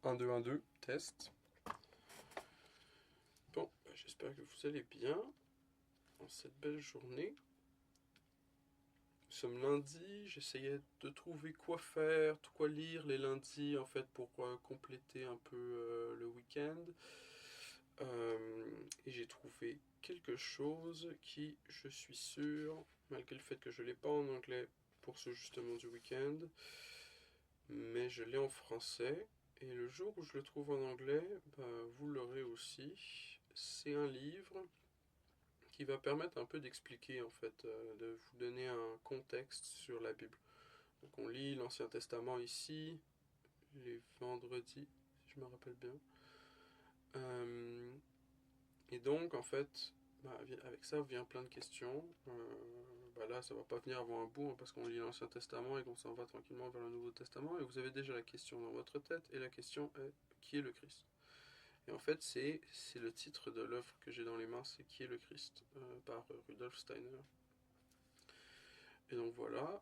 1, 2, 1, 2, test. Bon, j'espère que vous allez bien en cette belle journée. Nous sommes lundi, j'essayais de trouver quoi faire, quoi lire les lundis en fait pour compléter un peu le week-end. Et j'ai trouvé quelque chose qui, je suis sûr, malgré le fait que je ne l'ai pas en anglais pour ce justement du week-end, mais je l'ai en français. Et le jour où je le trouve en anglais, vous l'aurez aussi. C'est un livre qui va permettre un peu d'expliquer, en fait, de vous donner un contexte sur la Bible. Donc on lit l'Ancien Testament ici, les vendredis, si je me rappelle bien. Et donc, en fait, avec ça vient plein de questions. Là, ça va pas venir avant un bout, hein, parce qu'on lit l'Ancien Testament et qu'on s'en va tranquillement vers le Nouveau Testament. Et vous avez déjà la question dans votre tête, et la question est, qui est le Christ? Et en fait, c'est le titre de l'œuvre que j'ai dans les mains, c'est Qui est le Christ, par Rudolf Steiner. Et donc voilà,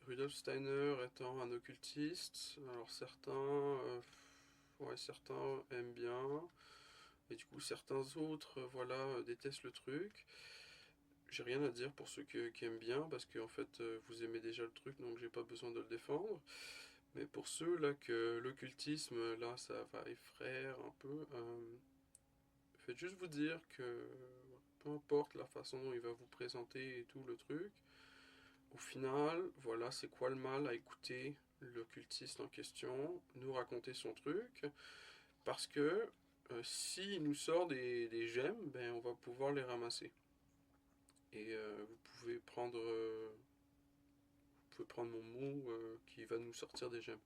Rudolf Steiner étant un occultiste, alors certains aiment bien, et du coup certains autres détestent le truc. J'ai rien à dire pour ceux qui aiment bien, parce que en fait vous aimez déjà le truc, donc j'ai pas besoin de le défendre. Mais pour ceux là que l'occultisme, là ça va effrayer un peu, faites juste vous dire que peu importe la façon dont il va vous présenter et tout le truc, au final, voilà, c'est quoi le mal à écouter l'occultiste en question nous raconter son truc, parce que s'il nous sort des gemmes, on va pouvoir les ramasser. Et vous pouvez prendre mon mot qui va nous sortir des gemmes.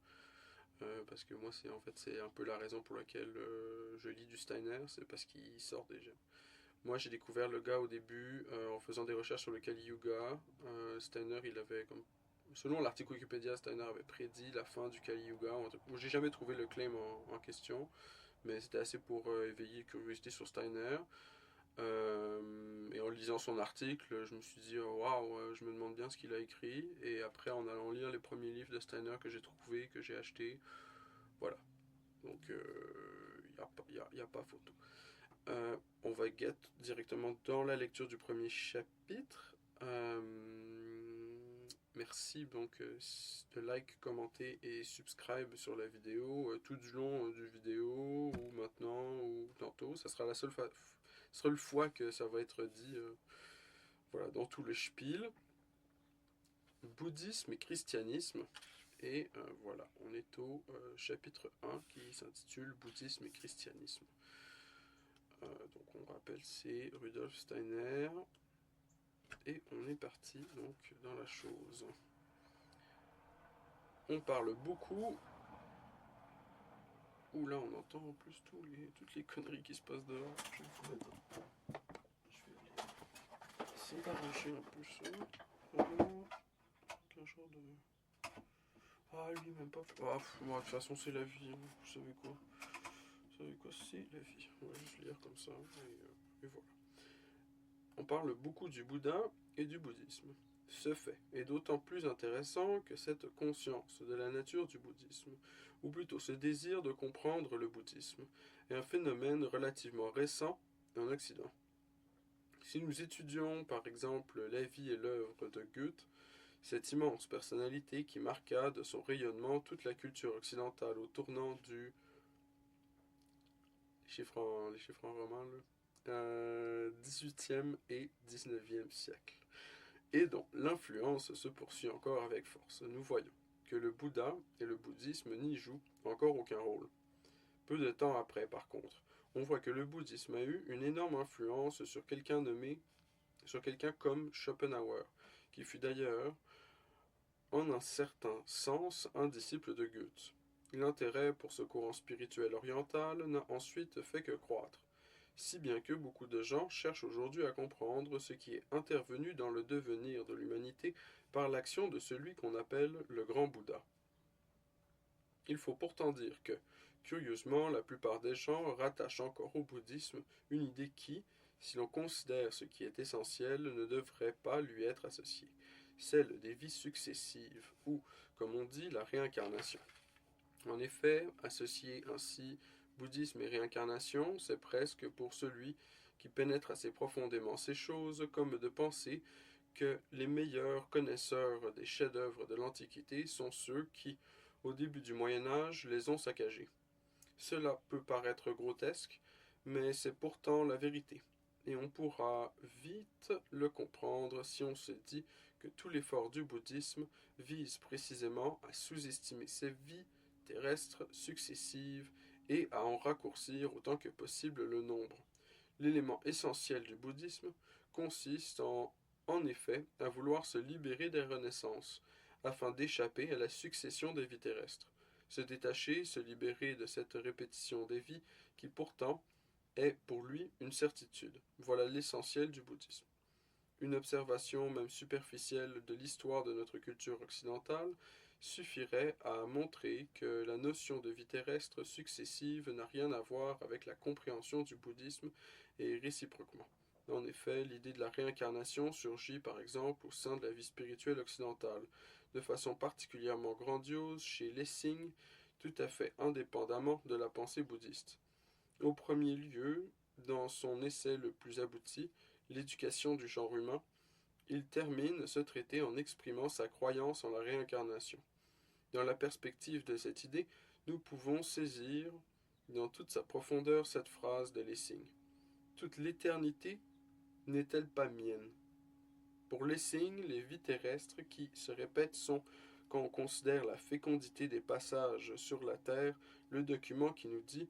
Parce que moi, c'est un peu la raison pour laquelle je lis du Steiner, c'est parce qu'il sort des gemmes. Moi, j'ai découvert le gars au début en faisant des recherches sur le Kali Yuga. Steiner, il avait comme selon l'article Wikipédia, Steiner avait prédit la fin du Kali Yuga. J'ai jamais trouvé le claim en question, mais c'était assez pour éveiller curiosité sur Steiner. Et en lisant son article, je me suis dit waouh, je me demande bien ce qu'il a écrit. Et après, en allant lire les premiers livres de Steiner que j'ai trouvés, que j'ai achetés, voilà. Donc, y a pas photo. On va get directement dans la lecture du premier chapitre. Merci donc de like, commenter et subscribe sur la vidéo tout du long du vidéo ou maintenant ou tantôt. Ça sera seule fois que ça va être dit dans tout le spiel. Bouddhisme et christianisme. Et voilà, on est au chapitre 1 qui s'intitule Bouddhisme et christianisme. Donc on rappelle, c'est Rudolf Steiner. Et on est parti donc dans la chose. On parle beaucoup. Ouh là, on entend en plus toutes les conneries qui se passent dehors. Je vais aller essayer d'arranger un peu ça. Quel genre de... Ah, lui, même pas... moi, de toute façon, c'est la vie. Hein. Vous savez quoi? C'est la vie. On va juste lire comme ça. Et voilà. On parle beaucoup du Bouddha et du bouddhisme. Ce fait est d'autant plus intéressant que cette conscience de la nature du bouddhisme, ou plutôt ce désir de comprendre le bouddhisme, est un phénomène relativement récent en Occident. Si nous étudions par exemple la vie et l'œuvre de Goethe, cette immense personnalité qui marqua de son rayonnement toute la culture occidentale au tournant du... Les chiffres en roman, là. 18e et 19e siècle, et dont l'influence se poursuit encore avec force. Nous voyons que le Bouddha et le bouddhisme n'y jouent encore aucun rôle. Peu de temps après, par contre, on voit que le bouddhisme a eu une énorme influence sur quelqu'un comme Schopenhauer, qui fut d'ailleurs, en un certain sens, un disciple de Goethe. L'intérêt pour ce courant spirituel oriental n'a ensuite fait que croître, si bien que beaucoup de gens cherchent aujourd'hui à comprendre ce qui est intervenu dans le devenir de l'humanité par l'action de celui qu'on appelle le grand Bouddha. Il faut pourtant dire que, curieusement, la plupart des gens rattachent encore au bouddhisme une idée qui, si l'on considère ce qui est essentiel, ne devrait pas lui être associée, celle des vies successives, ou, comme on dit, la réincarnation. En effet, associer ainsi bouddhisme et réincarnation, c'est presque pour celui qui pénètre assez profondément ces choses comme de penser que les meilleurs connaisseurs des chefs-d'œuvre de l'Antiquité sont ceux qui, au début du Moyen Âge, les ont saccagés. Cela peut paraître grotesque, mais c'est pourtant la vérité. Et on pourra vite le comprendre si on se dit que tout l'effort du bouddhisme vise précisément à sous-estimer ces vies terrestres successives et à en raccourcir autant que possible le nombre. L'élément essentiel du bouddhisme consiste en effet à vouloir se libérer des renaissances, afin d'échapper à la succession des vies terrestres. Se détacher, se libérer de cette répétition des vies qui pourtant est pour lui une certitude. Voilà l'essentiel du bouddhisme. Une observation même superficielle de l'histoire de notre culture occidentale suffirait à montrer que la notion de vie terrestre successive n'a rien à voir avec la compréhension du bouddhisme et réciproquement. En effet, l'idée de la réincarnation surgit par exemple au sein de la vie spirituelle occidentale, de façon particulièrement grandiose chez Lessing, tout à fait indépendamment de la pensée bouddhiste. Au premier lieu, dans son essai le plus abouti, L'éducation du genre humain, il termine ce traité en exprimant sa croyance en la réincarnation. Dans la perspective de cette idée, nous pouvons saisir dans toute sa profondeur cette phrase de Lessing. Toute l'éternité n'est-elle pas mienne? Pour Lessing, les vies terrestres qui se répètent sont, quand on considère la fécondité des passages sur la Terre, le document qui nous dit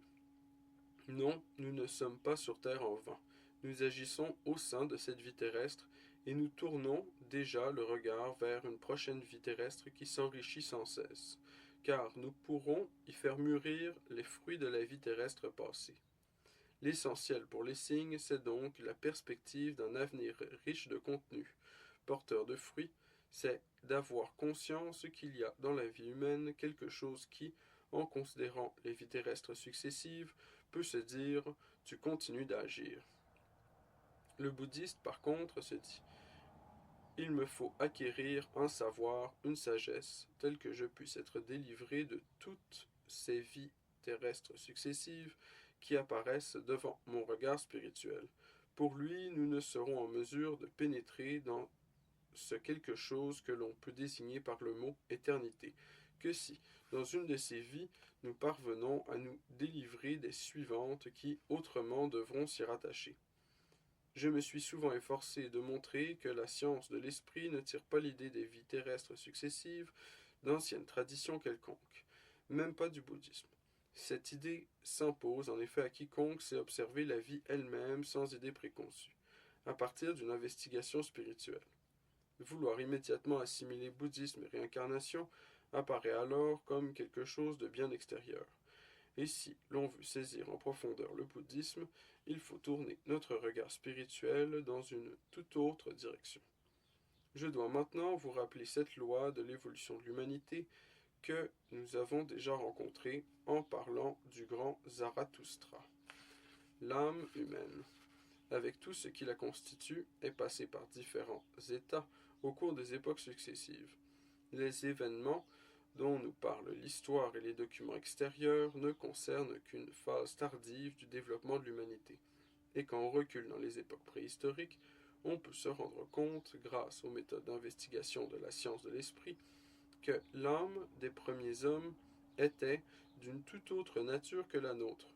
« Non, nous ne sommes pas sur Terre en vain. Nous agissons au sein de cette vie terrestre et nous tournons déjà le regard vers une prochaine vie terrestre qui s'enrichit sans cesse, car nous pourrons y faire mûrir les fruits de la vie terrestre passée. L'essentiel pour Lessing, c'est donc la perspective d'un avenir riche de contenu, porteur de fruits, c'est d'avoir conscience qu'il y a dans la vie humaine quelque chose qui, en considérant les vies terrestres successives, peut se dire « tu continues d'agir ». Le bouddhiste, par contre, se dit « Il me faut acquérir un savoir, une sagesse, telle que je puisse être délivré de toutes ces vies terrestres successives qui apparaissent devant mon regard spirituel. Pour lui, nous ne serons en mesure de pénétrer dans ce quelque chose que l'on peut désigner par le mot éternité, que si, dans une de ces vies, nous parvenons à nous délivrer des suivantes qui, autrement, devront s'y rattacher. Je me suis souvent efforcé de montrer que la science de l'esprit ne tire pas l'idée des vies terrestres successives d'anciennes traditions quelconques, même pas du bouddhisme. Cette idée s'impose en effet à quiconque sait observer la vie elle-même sans idée préconçue, à partir d'une investigation spirituelle. Vouloir immédiatement assimiler bouddhisme et réincarnation apparaît alors comme quelque chose de bien extérieur. Et si l'on veut saisir en profondeur le bouddhisme, il faut tourner notre regard spirituel dans une toute autre direction. Je dois maintenant vous rappeler cette loi de l'évolution de l'humanité que nous avons déjà rencontrée en parlant du grand Zarathustra. L'âme humaine, avec tout ce qui la constitue, est passée par différents états au cours des époques successives. Les événements dont nous parle l'histoire et les documents extérieurs ne concernent qu'une phase tardive du développement de l'humanité. Et quand on recule dans les époques préhistoriques, on peut se rendre compte, grâce aux méthodes d'investigation de la science de l'esprit, que l'âme des premiers hommes était d'une toute autre nature que la nôtre.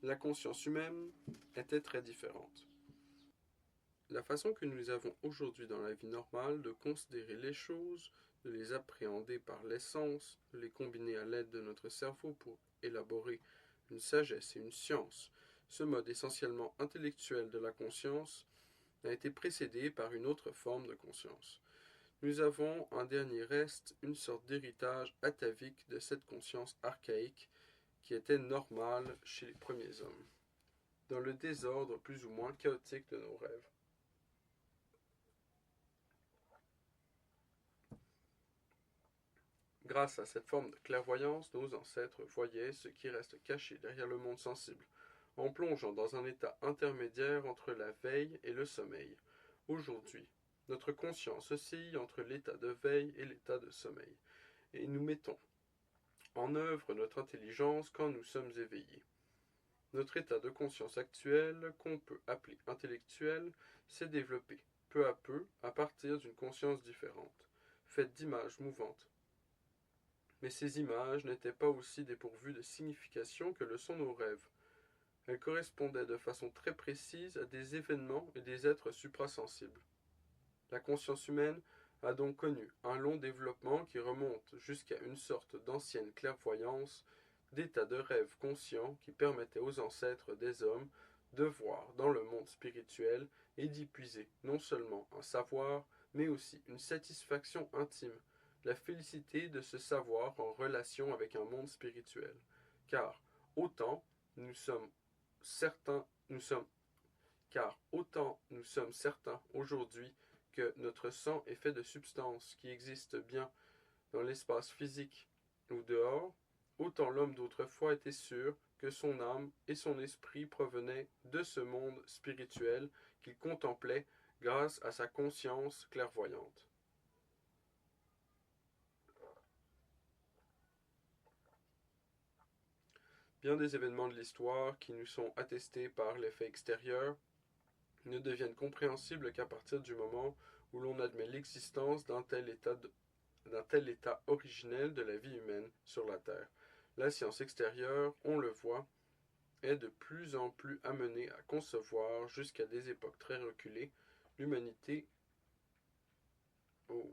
La conscience humaine était très différente. La façon que nous avons aujourd'hui dans la vie normale de considérer les choses, de les appréhender par l'essence, de les combiner à l'aide de notre cerveau pour élaborer une sagesse et une science, ce mode essentiellement intellectuel de la conscience a été précédé par une autre forme de conscience. Nous avons un dernier reste, une sorte d'héritage atavique de cette conscience archaïque qui était normale chez les premiers hommes, dans le désordre plus ou moins chaotique de nos rêves. Grâce à cette forme de clairvoyance, nos ancêtres voyaient ce qui reste caché derrière le monde sensible, en plongeant dans un état intermédiaire entre la veille et le sommeil. Aujourd'hui, notre conscience oscille entre l'état de veille et l'état de sommeil, et nous mettons en œuvre notre intelligence quand nous sommes éveillés. Notre état de conscience actuel, qu'on peut appeler intellectuel, s'est développé, peu à partir d'une conscience différente, faite d'images mouvantes. Mais ces images n'étaient pas aussi dépourvues de signification que le sont nos rêves. Elles correspondaient de façon très précise à des événements et des êtres suprasensibles. La conscience humaine a donc connu un long développement qui remonte jusqu'à une sorte d'ancienne clairvoyance, d'état de rêve conscient qui permettait aux ancêtres des hommes de voir dans le monde spirituel et d'y puiser non seulement un savoir, mais aussi une satisfaction intime, la félicité de se savoir en relation avec un monde spirituel. Car autant nous sommes certains, nous sommes certains aujourd'hui que notre sang est fait de substances qui existent bien dans l'espace physique ou dehors, autant l'homme d'autrefois était sûr que son âme et son esprit provenaient de ce monde spirituel qu'il contemplait grâce à sa conscience clairvoyante. Bien des événements de l'histoire qui nous sont attestés par les faits extérieurs ne deviennent compréhensibles qu'à partir du moment où l'on admet l'existence d'un tel état originel de la vie humaine sur la Terre. La science extérieure, on le voit, est de plus en plus amenée à concevoir, jusqu'à des époques très reculées, l'humanité. Oh.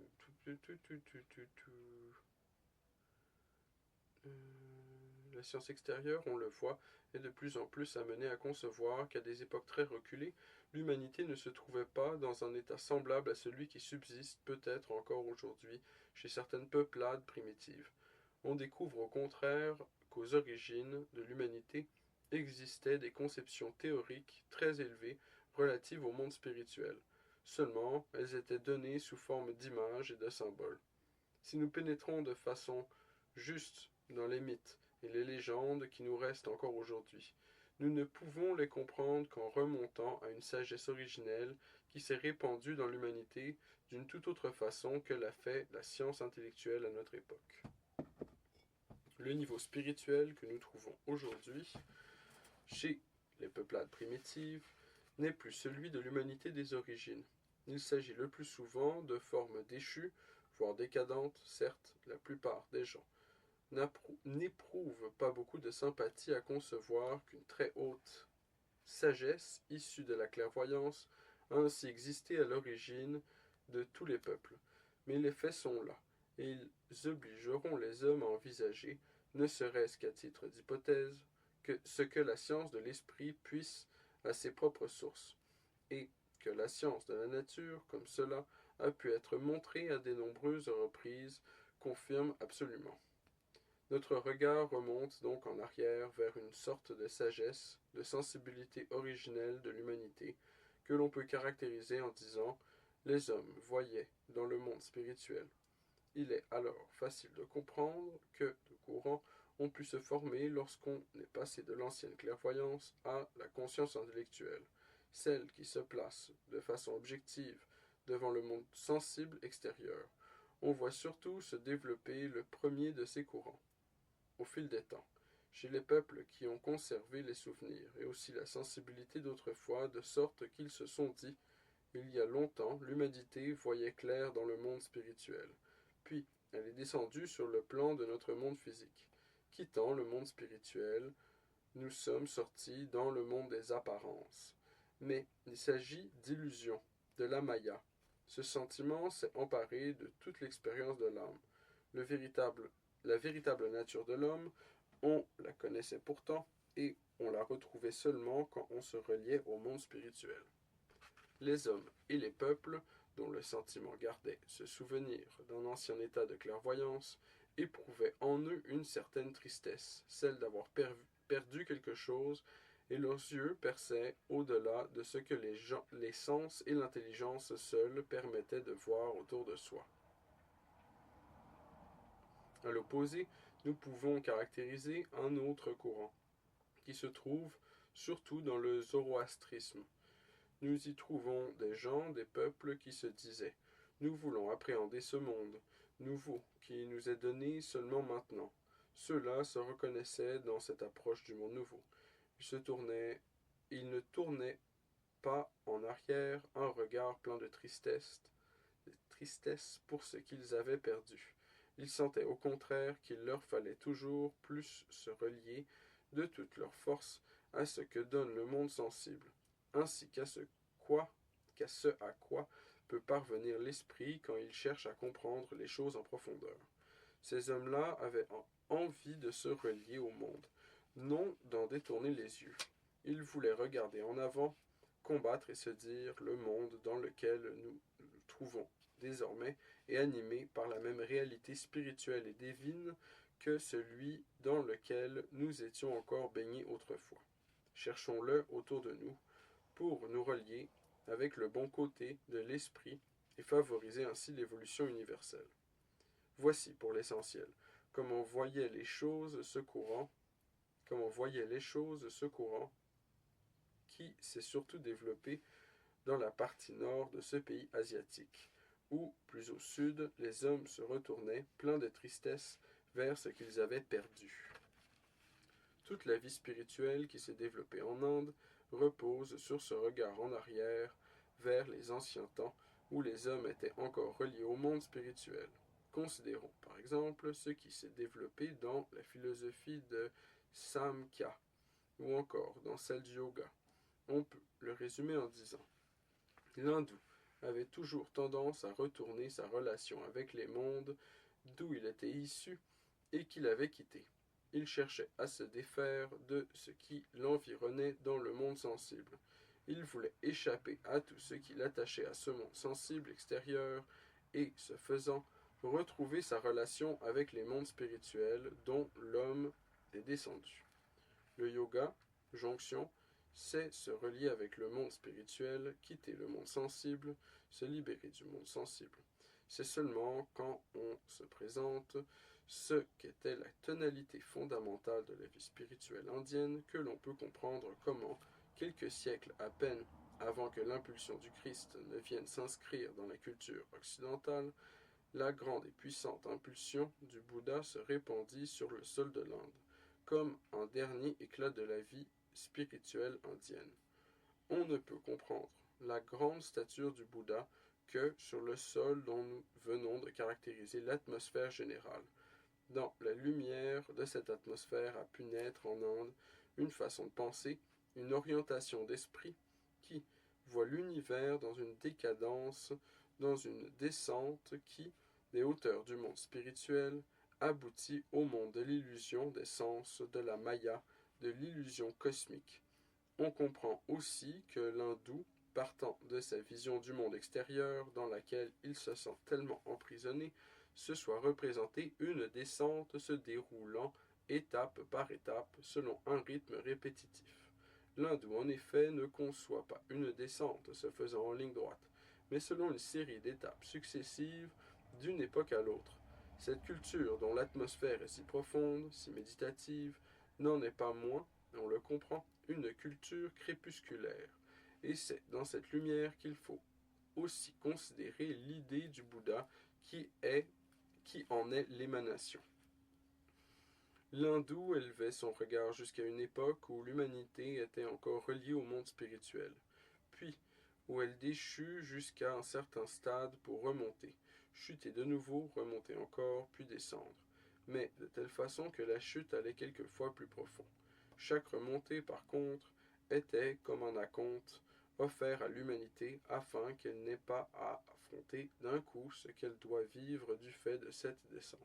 La science extérieure, on le voit, est de plus en plus amenée à concevoir qu'à des époques très reculées, l'humanité ne se trouvait pas dans un état semblable à celui qui subsiste peut-être encore aujourd'hui chez certaines peuplades primitives. On découvre au contraire qu'aux origines de l'humanité existaient des conceptions théoriques très élevées relatives au monde spirituel. Seulement, elles étaient données sous forme d'images et de symboles. Si nous pénétrons de façon juste dans les mythes et les légendes qui nous restent encore aujourd'hui, nous ne pouvons les comprendre qu'en remontant à une sagesse originelle qui s'est répandue dans l'humanité d'une toute autre façon que l'a fait la science intellectuelle à notre époque. Le niveau spirituel que nous trouvons aujourd'hui chez les peuplades primitives n'est plus celui de l'humanité des origines. Il s'agit le plus souvent de formes déchues, voire décadentes, certes, la plupart des gens n'éprouvent pas beaucoup de sympathie à concevoir qu'une très haute sagesse issue de la clairvoyance a ainsi existé à l'origine de tous les peuples. Mais les faits sont là, et ils obligeront les hommes à envisager, ne serait-ce qu'à titre d'hypothèse, que ce que la science de l'esprit puisse à ses propres sources, et que la science de la nature, comme cela a pu être montré à de nombreuses reprises, confirme absolument. Notre regard remonte donc en arrière vers une sorte de sagesse, de sensibilité originelle de l'humanité, que l'on peut caractériser en disant « les hommes voyaient dans le monde spirituel ». Il est alors facile de comprendre que, de courant, ont pu se former lorsqu'on est passé de l'ancienne clairvoyance à la conscience intellectuelle, celle qui se place de façon objective devant le monde sensible extérieur. On voit surtout se développer le premier de ces courants. Au fil des temps, chez les peuples qui ont conservé les souvenirs et aussi la sensibilité d'autrefois, de sorte qu'ils se sont dit, il y a longtemps, l'humanité voyait clair dans le monde spirituel. Puis, elle est descendue sur le plan de notre monde physique. Quittant le monde spirituel, nous sommes sortis dans le monde des apparences. Mais il s'agit d'illusion, de la Maya. Ce sentiment s'est emparé de toute l'expérience de l'âme. La véritable nature de l'homme, on la connaissait pourtant, et on la retrouvait seulement quand on se reliait au monde spirituel. Les hommes et les peuples, dont le sentiment gardait ce souvenir d'un ancien état de clairvoyance, éprouvaient en eux une certaine tristesse, celle d'avoir perdu quelque chose, et leurs yeux perçaient au-delà de ce que les sens et l'intelligence seuls permettaient de voir autour de soi. À l'opposé, nous pouvons caractériser un autre courant, qui se trouve surtout dans le zoroastrisme. Nous y trouvons des gens, des peuples qui se disaient « Nous voulons appréhender ce monde, nouveau, qui nous est donné seulement maintenant. Ceux-là se reconnaissaient dans cette approche du monde nouveau. Ils ne tournaient pas en arrière, un regard plein de tristesse pour ce qu'ils avaient perdu. Ils sentaient au contraire qu'il leur fallait toujours plus se relier de toute leur force à ce que donne le monde sensible, ainsi qu'à ce à quoi peut parvenir l'esprit quand il cherche à comprendre les choses en profondeur. Ces hommes-là avaient envie de se relier au monde, non d'en détourner les yeux. Ils voulaient regarder en avant, combattre et se dire le monde dans lequel nous nous trouvons désormais est animé par la même réalité spirituelle et divine que celui dans lequel nous étions encore baignés autrefois. Cherchons-le autour de nous pour nous relier avec le bon côté de l'esprit et favoriser ainsi l'évolution universelle. Voici pour l'essentiel comment voyait les choses ce courant, qui s'est surtout développé dans la partie nord de ce pays asiatique, où, plus au sud, les hommes se retournaient, pleins de tristesse, vers ce qu'ils avaient perdu. Toute la vie spirituelle qui s'est développée en Inde repose sur ce regard en arrière vers les anciens temps où les hommes étaient encore reliés au monde spirituel. Considérons par exemple ce qui s'est développé dans la philosophie de Samkhya ou encore dans celle du yoga. On peut le résumer en disant l'hindou avait toujours tendance à retourner sa relation avec les mondes d'où il était issu et qu'il avait quitté. Il cherchait à se défaire de ce qui l'environnait dans le monde sensible. Il voulait échapper à tout ce qui l'attachait à ce monde sensible extérieur et, ce faisant, retrouver sa relation avec les mondes spirituels dont l'homme est descendu. Le yoga, jonction, c'est se relier avec le monde spirituel, quitter le monde sensible, se libérer du monde sensible. C'est seulement quand on se présente ce qu'était la tonalité fondamentale de la vie spirituelle indienne que l'on peut comprendre comment, quelques siècles à peine avant que l'impulsion du Christ ne vienne s'inscrire dans la culture occidentale, la grande et puissante impulsion du Bouddha se répandit sur le sol de l'Inde, comme un dernier éclat de la vie spirituelle indienne. On ne peut comprendre la grande stature du Bouddha que sur le sol dont nous venons de caractériser l'atmosphère générale. Dans la lumière de cette atmosphère a pu naître en Inde une façon de penser, une orientation d'esprit qui voit l'univers dans une décadence, dans une descente qui, des hauteurs du monde spirituel, aboutit au monde de l'illusion des sens, de la maya, de l'illusion cosmique. On comprend aussi que l'hindou, partant de sa vision du monde extérieur dans laquelle il se sent tellement emprisonné, se soit représenté une descente se déroulant étape par étape selon un rythme répétitif. L'hindou en effet ne conçoit pas une descente se faisant en ligne droite, mais selon une série d'étapes successives d'une époque à l'autre. Cette culture dont l'atmosphère est si profonde, si méditative, n'en est pas moins, on le comprend, une culture crépusculaire. Et c'est dans cette lumière qu'il faut aussi considérer l'idée du Bouddha qui en est l'émanation. L'hindou élevait son regard jusqu'à une époque où l'humanité était encore reliée au monde spirituel, puis où elle déchut jusqu'à un certain stade pour remonter, chuter de nouveau, remonter encore, puis descendre, mais de telle façon que la chute allait quelquefois plus profond. Chaque remontée, par contre, était, comme un acompte, offert à l'humanité afin qu'elle n'ait pas à affronter d'un coup ce qu'elle doit vivre du fait de cette descente.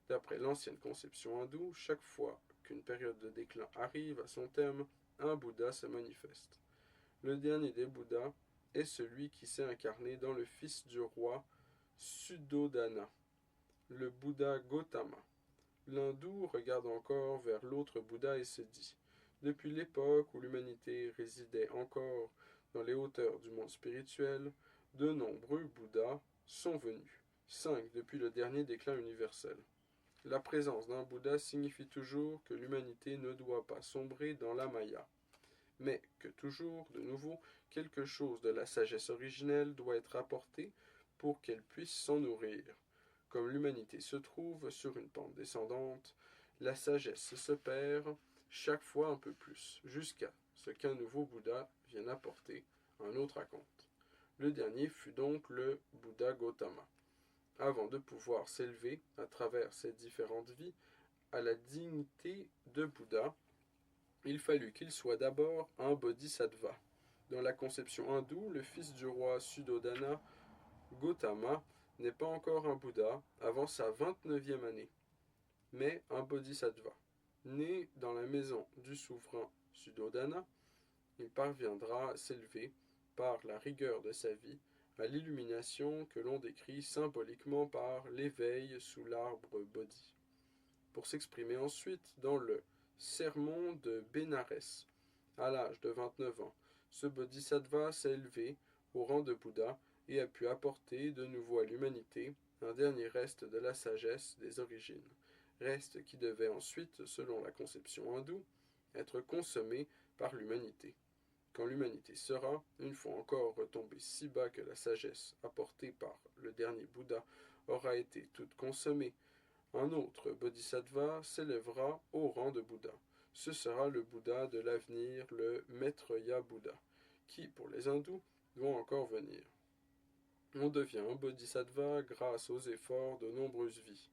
D'après l'ancienne conception hindoue, chaque fois qu'une période de déclin arrive à son terme, un Bouddha se manifeste. Le dernier des Bouddhas est celui qui s'est incarné dans le fils du roi Suddhodana, le Bouddha Gautama. L'hindou regarde encore vers l'autre Bouddha et se dit « Depuis l'époque où l'humanité résidait encore dans les hauteurs du monde spirituel, de nombreux Bouddhas sont venus, 5 depuis le dernier déclin universel. La présence d'un Bouddha signifie toujours que l'humanité ne doit pas sombrer dans la Maya, mais que toujours, de nouveau, quelque chose de la sagesse originelle doit être apporté pour qu'elle puisse s'en nourrir. Comme l'humanité se trouve sur une pente descendante, La sagesse se perd chaque fois un peu plus, jusqu'à ce qu'un nouveau Bouddha vienne apporter un autre raconte. Le dernier fut donc le Bouddha Gautama. Avant de pouvoir s'élever à travers ses différentes vies à la dignité de Bouddha, il fallut qu'il soit d'abord un bodhisattva. Dans la conception hindoue, le fils du roi Suddhodana, Gautama, n'est pas encore un Bouddha avant sa 29e année, mais un bodhisattva. Né dans la maison du souverain Suddhodana, il parviendra à s'élever, par la rigueur de sa vie, à l'illumination que l'on décrit symboliquement par l'éveil sous l'arbre Bodhi, pour s'exprimer ensuite dans le sermon de Bénarès. À l'âge de 29 ans, ce bodhisattva s'est élevé au rang de Bouddha et a pu apporter de nouveau à l'humanité un dernier reste de la sagesse des origines, reste qui devait ensuite, selon la conception hindoue, être consommé par l'humanité. Quand l'humanité sera, une fois encore retombée si bas que la sagesse apportée par le dernier Bouddha aura été toute consommée, un autre bodhisattva s'élèvera au rang de Bouddha. Ce sera le Bouddha de l'avenir, le Maitreya Bouddha, qui, pour les hindous, vont encore venir. On devient un bodhisattva grâce aux efforts de nombreuses vies.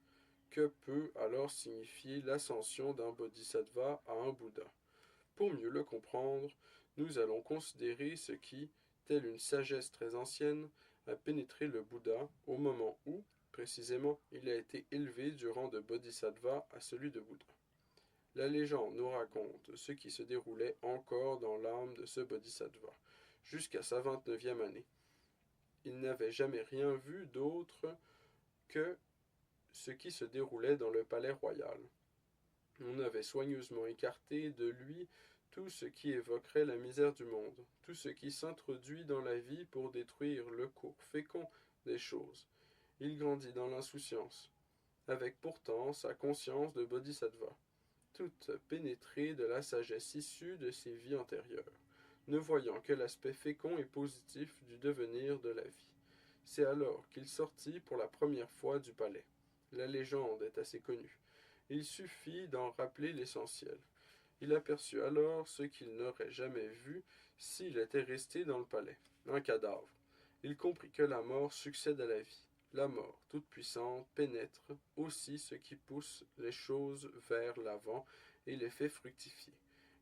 Que peut alors signifier l'ascension d'un bodhisattva à un Bouddha? Pour mieux le comprendre, nous allons considérer ce qui, telle une sagesse très ancienne, a pénétré le Bouddha au moment où, précisément, il a été élevé du rang de bodhisattva à celui de Bouddha. La légende nous raconte ce qui se déroulait encore dans l'âme de ce bodhisattva, jusqu'à sa 29e année. Il n'avait jamais rien vu d'autre que ce qui se déroulait dans le palais royal. On avait soigneusement écarté de lui tout ce qui évoquerait la misère du monde, tout ce qui s'introduit dans la vie pour détruire le cours fécond des choses. Il grandit dans l'insouciance, avec pourtant sa conscience de bodhisattva, toute pénétrée de la sagesse issue de ses vies antérieures, ne voyant que l'aspect fécond et positif du devenir de la vie. C'est alors qu'il sortit pour la première fois du palais. La légende est assez connue. Il suffit d'en rappeler l'essentiel. Il aperçut alors ce qu'il n'aurait jamais vu s'il était resté dans le palais, un cadavre. Il comprit que la mort succède à la vie. La mort, toute puissante, pénètre aussi ce qui pousse les choses vers l'avant et les fait fructifier.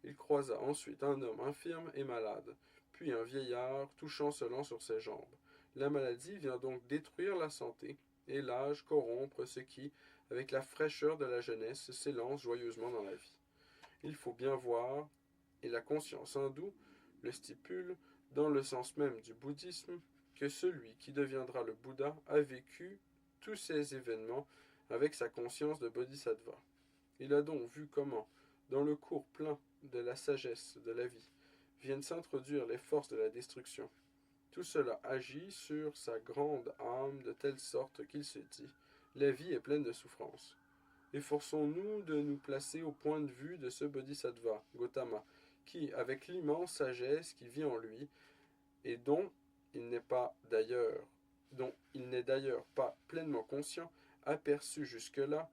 Il croisa ensuite un homme infirme et malade, puis un vieillard tout chancelant sur ses jambes. La maladie vient donc détruire la santé, et l'âge corrompre ce qui, avec la fraîcheur de la jeunesse, s'élance joyeusement dans la vie. Il faut bien voir, et la conscience hindoue le stipule, dans le sens même du bouddhisme, que celui qui deviendra le Bouddha a vécu tous ces événements avec sa conscience de bodhisattva. Il a donc vu comment, dans le cours plein de la sagesse de la vie, viennent s'introduire les forces de la destruction. Tout cela agit sur sa grande âme de telle sorte qu'il se dit « La vie est pleine de souffrances ». Efforçons-nous de nous placer au point de vue de ce bodhisattva, Gautama, qui, avec l'immense sagesse qui vit en lui, et dont il n'est d'ailleurs pas pleinement conscient, aperçut jusque-là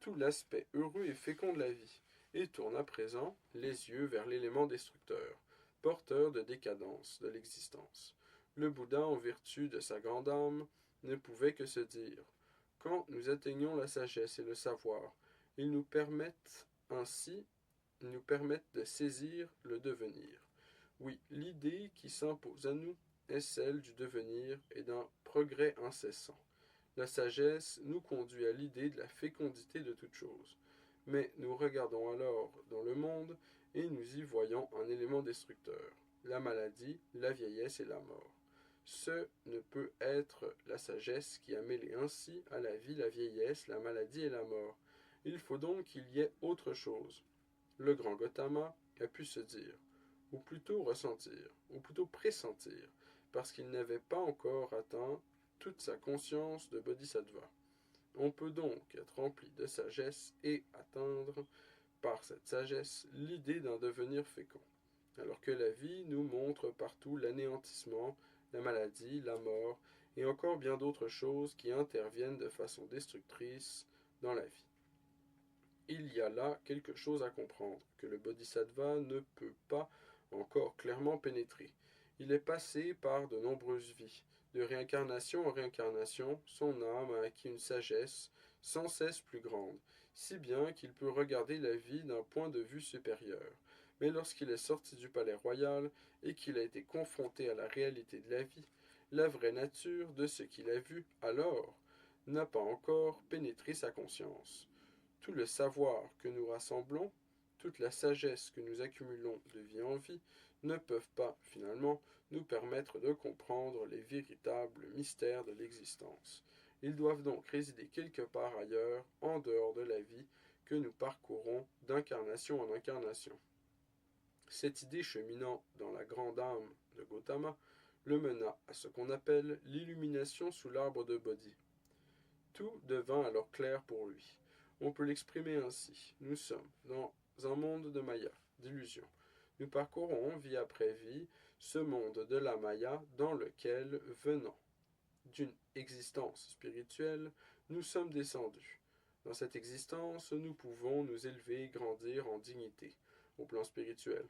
tout l'aspect heureux et fécond de la vie, et tourne à présent les yeux vers l'élément destructeur, porteur de décadence de l'existence. Le Bouddha, en vertu de sa grande âme, ne pouvait que se dire « Quand nous atteignons la sagesse et le savoir, ils nous permettent de saisir le devenir. Oui, l'idée qui s'impose à nous est celle du devenir et d'un progrès incessant. La sagesse nous conduit à l'idée de la fécondité de toute chose. Mais nous regardons alors dans le monde et nous y voyons un élément destructeur, la maladie, la vieillesse et la mort. Ce ne peut être la sagesse qui a mêlé ainsi à la vie la vieillesse, la maladie et la mort. Il faut donc qu'il y ait autre chose. Le grand Gautama a pu se dire, ou plutôt ressentir, ou plutôt pressentir, parce qu'il n'avait pas encore atteint toute sa conscience de bodhisattva. On peut donc être rempli de sagesse et atteindre, par cette sagesse, l'idée d'un devenir fécond, alors que la vie nous montre partout l'anéantissement, la maladie, la mort, et encore bien d'autres choses qui interviennent de façon destructrice dans la vie. il y a là quelque chose à comprendre, que le bodhisattva ne peut pas encore clairement pénétrer. Il est passé par de nombreuses vies. De réincarnation en réincarnation, son âme a acquis une sagesse sans cesse plus grande, si bien qu'il peut regarder la vie d'un point de vue supérieur. Mais lorsqu'il est sorti du palais royal et qu'il a été confronté à la réalité de la vie, la vraie nature de ce qu'il a vu alors n'a pas encore pénétré sa conscience. Tout le savoir que nous rassemblons, toute la sagesse que nous accumulons de vie en vie, ne peuvent pas, finalement, nous permettre de comprendre les véritables mystères de l'existence. Ils doivent donc résider quelque part ailleurs, en dehors de la vie, que nous parcourons d'incarnation en incarnation. Cette idée cheminant dans la grande âme de Gautama le mena à ce qu'on appelle l'illumination sous l'arbre de Bodhi. Tout devint alors clair pour lui. On peut l'exprimer ainsi. Nous sommes dans un monde de Maya, d'illusion. Nous parcourons, vie après vie, ce monde de la Maya dans lequel, venant d'une existence spirituelle, nous sommes descendus. Dans cette existence, nous pouvons nous élever et grandir en dignité, au plan spirituel.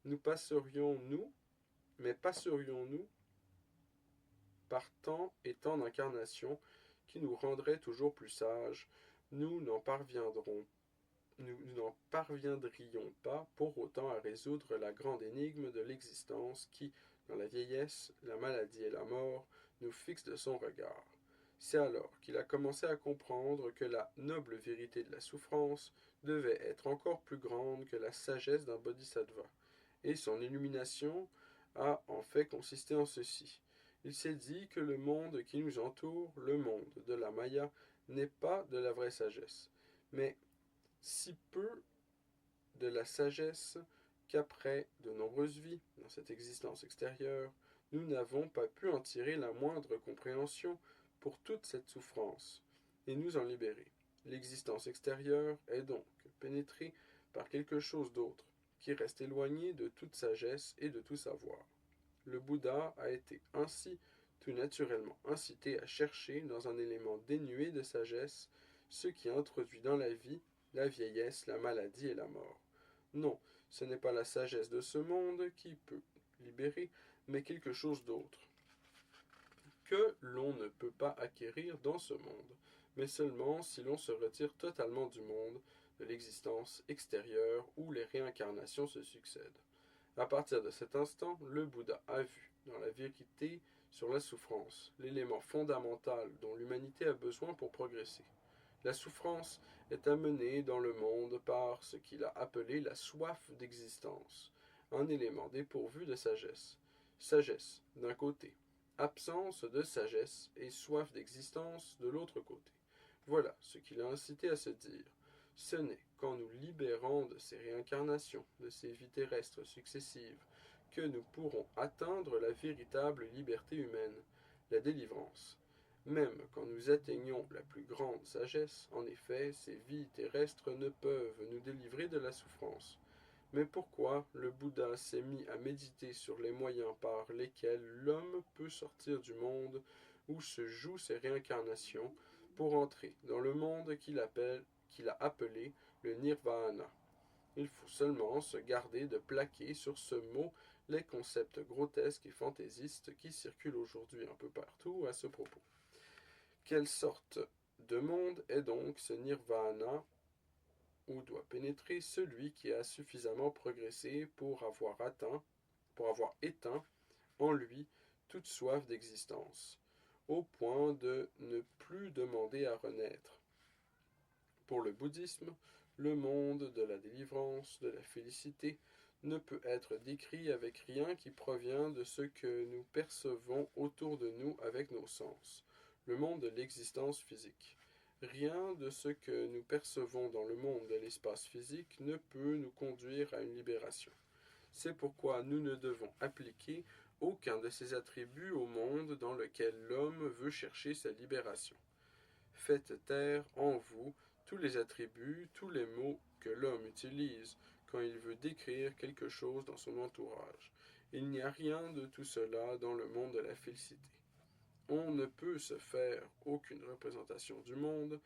Mais passerions-nous par temps et temps d'incarnation qui nous rendraient toujours plus sages, nous n'en parviendrions pas pour autant à résoudre la grande énigme de l'existence qui, dans la vieillesse, la maladie et la mort, nous fixe de son regard. C'est alors qu'il a commencé à comprendre que la noble vérité de la souffrance devait être encore plus grande que la sagesse d'un bodhisattva, et son illumination a en fait consisté en ceci. Il s'est dit que le monde qui nous entoure, le monde de la Maya, n'est pas de la vraie sagesse, mais si peu de la sagesse qu'après de nombreuses vies, dans cette existence extérieure, nous n'avons pas pu en tirer la moindre compréhension pour toute cette souffrance, et nous en libérer. L'existence extérieure est donc pénétrée par quelque chose d'autre, qui reste éloigné de toute sagesse et de tout savoir. Le Bouddha a été ainsi tout naturellement incité à chercher dans un élément dénué de sagesse ce qui introduit dans la vie la vieillesse, la maladie et la mort. Non, ce n'est pas la sagesse de ce monde qui peut libérer, mais quelque chose d'autre, que l'on ne peut pas acquérir dans ce monde, mais seulement si l'on se retire totalement du monde, de l'existence extérieure où les réincarnations se succèdent. À partir de cet instant, le Bouddha a vu, dans la vérité sur la souffrance, l'élément fondamental dont l'humanité a besoin pour progresser. La souffrance est amenée dans le monde par ce qu'il a appelé la soif d'existence, un élément dépourvu de sagesse. Sagesse, d'un côté, absence de sagesse et soif d'existence de l'autre côté. Voilà ce qui l'a incité à se dire. Ce n'est qu'en nous libérant de ces réincarnations, de ces vies terrestres successives, que nous pourrons atteindre la véritable liberté humaine, la délivrance. Même quand nous atteignons la plus grande sagesse, en effet, ces vies terrestres ne peuvent nous délivrer de la souffrance. Mais pourquoi le Bouddha s'est mis à méditer sur les moyens par lesquels l'homme peut sortir du monde où se jouent ses réincarnations pour entrer dans le monde qu'il a appelé le Nirvana? Il faut seulement se garder de plaquer sur ce mot les concepts grotesques et fantaisistes qui circulent aujourd'hui un peu partout à ce propos. Quelle sorte de monde est donc ce Nirvana où doit pénétrer celui qui a suffisamment progressé pour avoir éteint en lui toute soif d'existence, au point de ne plus demander à renaître? Pour le bouddhisme, le monde de la délivrance, de la félicité, ne peut être décrit avec rien qui provient de ce que nous percevons autour de nous avec nos sens, le monde de l'existence physique. Rien de ce que nous percevons dans le monde de l'espace physique ne peut nous conduire à une libération. C'est pourquoi nous ne devons appliquer aucun de ces attributs au monde dans lequel l'homme veut chercher sa libération. Faites taire en vous tous les attributs, tous les mots que l'homme utilise quand il veut décrire quelque chose dans son entourage. Il n'y a rien de tout cela dans le monde de la félicité. On ne peut se faire aucune représentation du monde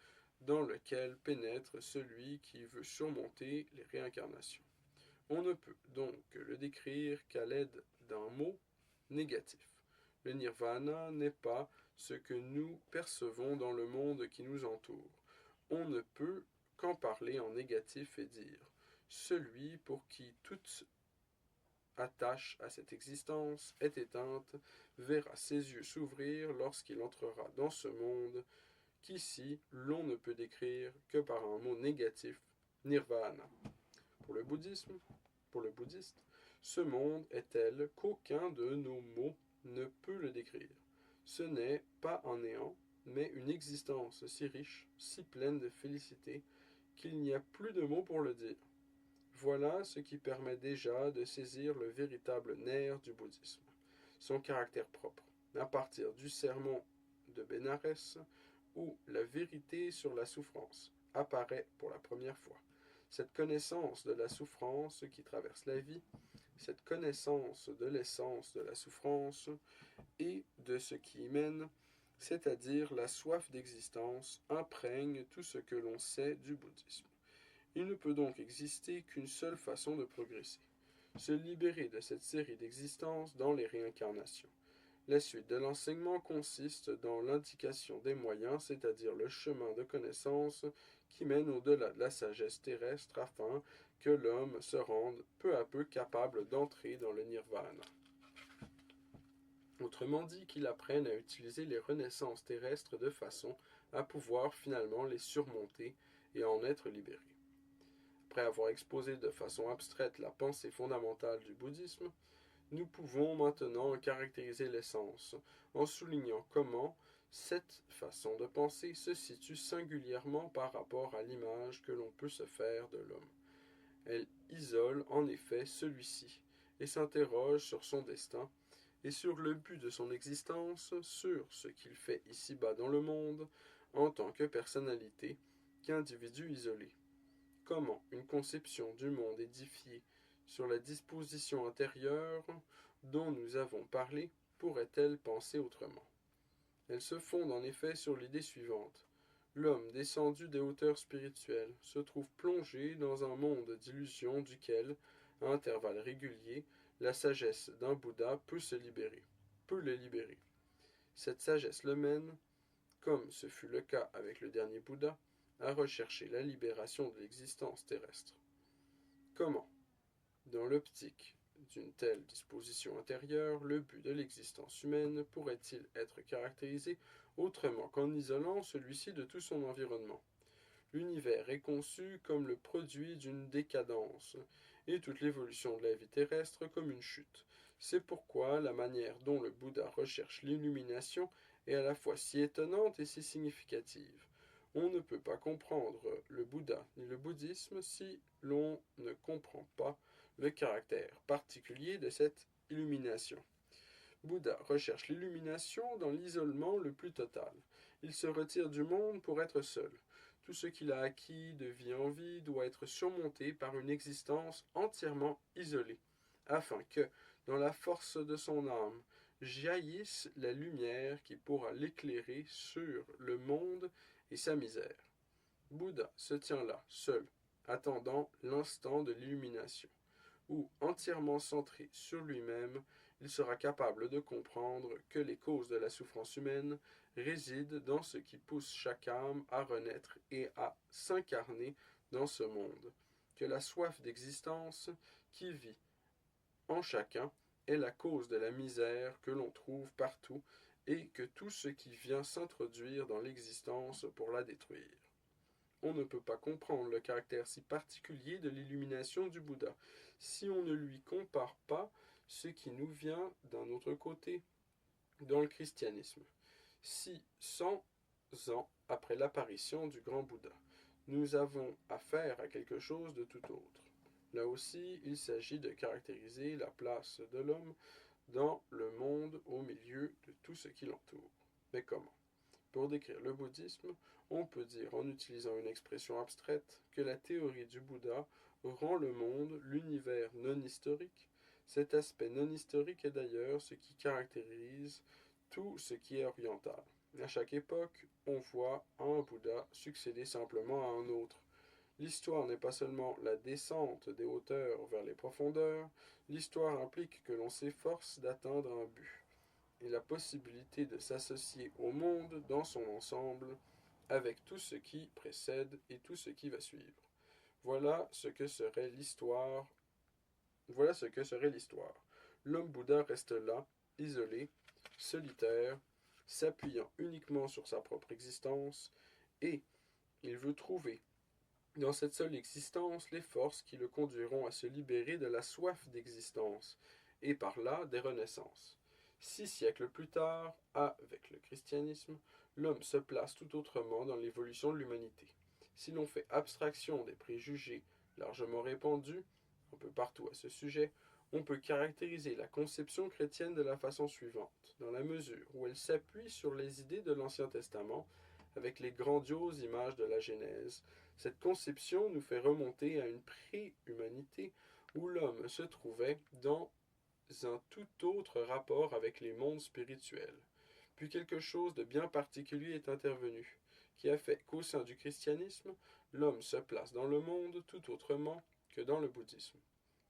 dans lequel pénètre celui qui veut surmonter les réincarnations. On ne peut donc le décrire qu'à l'aide d'un mot négatif. Le nirvana n'est pas ce que nous percevons dans le monde qui nous entoure. On ne peut qu'en parler en négatif et dire « celui pour qui toute attache à cette existence est éteinte verra ses yeux s'ouvrir lorsqu'il entrera dans ce monde qu'ici l'on ne peut décrire que par un mot négatif, nirvana. » Pour le bouddhiste, ce monde est tel qu'aucun de nos mots ne peut le décrire. Ce n'est pas un néant, mais une existence si riche, si pleine de félicité, qu'il n'y a plus de mots pour le dire. Voilà ce qui permet déjà de saisir le véritable nerf du bouddhisme, son caractère propre, à partir du sermon de Bénarès, où la vérité sur la souffrance apparaît pour la première fois. Cette connaissance de la souffrance qui traverse la vie, cette connaissance de l'essence de la souffrance et de ce qui y mène, c'est-à-dire la soif d'existence, imprègne tout ce que l'on sait du bouddhisme. Il ne peut donc exister qu'une seule façon de progresser, se libérer de cette série d'existences dans les réincarnations. La suite de l'enseignement consiste dans l'indication des moyens, c'est-à-dire le chemin de connaissance qui mène au-delà de la sagesse terrestre afin que l'homme se rende peu à peu capable d'entrer dans le nirvana. Autrement dit, qu'il apprenne à utiliser les renaissances terrestres de façon à pouvoir finalement les surmonter et en être libéré. Après avoir exposé de façon abstraite la pensée fondamentale du bouddhisme, nous pouvons maintenant caractériser l'essence, en soulignant comment cette façon de penser se situe singulièrement par rapport à l'image que l'on peut se faire de l'homme. Elle isole en effet celui-ci et s'interroge sur son destin et sur le but de son existence, sur ce qu'il fait ici-bas dans le monde en tant que personnalité, qu'individu isolé. Comment une conception du monde édifiée sur la disposition intérieure dont nous avons parlé pourrait-elle penser autrement? Elle se fonde en effet sur l'idée suivante. L'homme descendu des hauteurs spirituelles se trouve plongé dans un monde d'illusions duquel, à intervalles réguliers, la sagesse d'un Bouddha peut le libérer. Cette sagesse le mène, comme ce fut le cas avec le dernier Bouddha, à rechercher la libération de l'existence terrestre. Comment? Dans l'optique d'une telle disposition intérieure, le but de l'existence humaine pourrait-il être caractérisé autrement qu'en isolant celui-ci de tout son environnement? L'univers est conçu comme le produit d'une décadence, et toute l'évolution de la vie terrestre comme une chute. C'est pourquoi la manière dont le Bouddha recherche l'illumination est à la fois si étonnante et si significative. On ne peut pas comprendre le Bouddha ni le bouddhisme si l'on ne comprend pas le caractère particulier de cette illumination. Bouddha recherche l'illumination dans l'isolement le plus total. Il se retire du monde pour être seul. Tout ce qu'il a acquis de vie en vie doit être surmonté par une existence entièrement isolée, afin que, dans la force de son âme, jaillisse la lumière qui pourra l'éclairer sur le monde et sa misère. Bouddha se tient là, seul, attendant l'instant de l'illumination, où, entièrement centré sur lui-même, il sera capable de comprendre que les causes de la souffrance humaine résident dans ce qui pousse chaque âme à renaître et à s'incarner dans ce monde, que la soif d'existence qui vit en chacun est la cause de la misère que l'on trouve partout et que tout ce qui vient s'introduire dans l'existence pour la détruire. On ne peut pas comprendre le caractère si particulier de l'illumination du Bouddha si on ne lui compare pas ce qui nous vient d'un autre côté dans le christianisme. Si 100 ans après l'apparition du grand Bouddha, nous avons affaire à quelque chose de tout autre. Là aussi, il s'agit de caractériser la place de l'homme dans le monde au milieu de tout ce qui l'entoure. Mais comment? Pour décrire le bouddhisme, on peut dire en utilisant une expression abstraite que la théorie du Bouddha rend le monde, l'univers non historique. Cet aspect non historique est d'ailleurs ce qui caractérise tout ce qui est oriental. À chaque époque, on voit un Bouddha succéder simplement à un autre. L'histoire n'est pas seulement la descente des hauteurs vers les profondeurs, l'histoire implique que l'on s'efforce d'atteindre un but, et la possibilité de s'associer au monde dans son ensemble, avec tout ce qui précède et tout ce qui va suivre. Voilà ce que serait l'histoire. Voilà ce que serait l'histoire. L'homme Bouddha reste là, isolé, solitaire, s'appuyant uniquement sur sa propre existence, et il veut trouver dans cette seule existence les forces qui le conduiront à se libérer de la soif d'existence, et par là des renaissances. 6 siècles plus tard, avec le christianisme, l'homme se place tout autrement dans l'évolution de l'humanité. Si l'on fait abstraction des préjugés largement répandus, un peu partout à ce sujet, on peut caractériser la conception chrétienne de la façon suivante, dans la mesure où elle s'appuie sur les idées de l'Ancien Testament, avec les grandioses images de la Genèse. Cette conception nous fait remonter à une pré-humanité où l'homme se trouvait dans un tout autre rapport avec les mondes spirituels. Puis quelque chose de bien particulier est intervenu, qui a fait qu'au sein du christianisme, l'homme se place dans le monde tout autrement que dans le bouddhisme.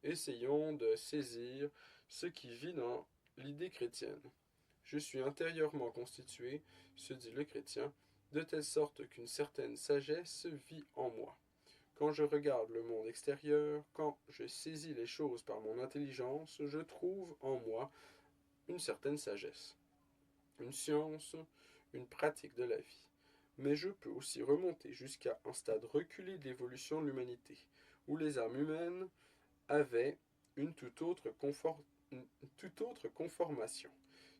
Essayons de saisir ce qui vit dans l'idée chrétienne. Je suis intérieurement constitué, se dit le chrétien, de telle sorte qu'une certaine sagesse vit en moi. Quand je regarde le monde extérieur, quand je saisis les choses par mon intelligence, je trouve en moi une certaine sagesse, une science, une pratique de la vie. Mais je peux aussi remonter jusqu'à un stade reculé de l'évolution de l'humanité, où les âmes humaines avaient une une toute autre conformation.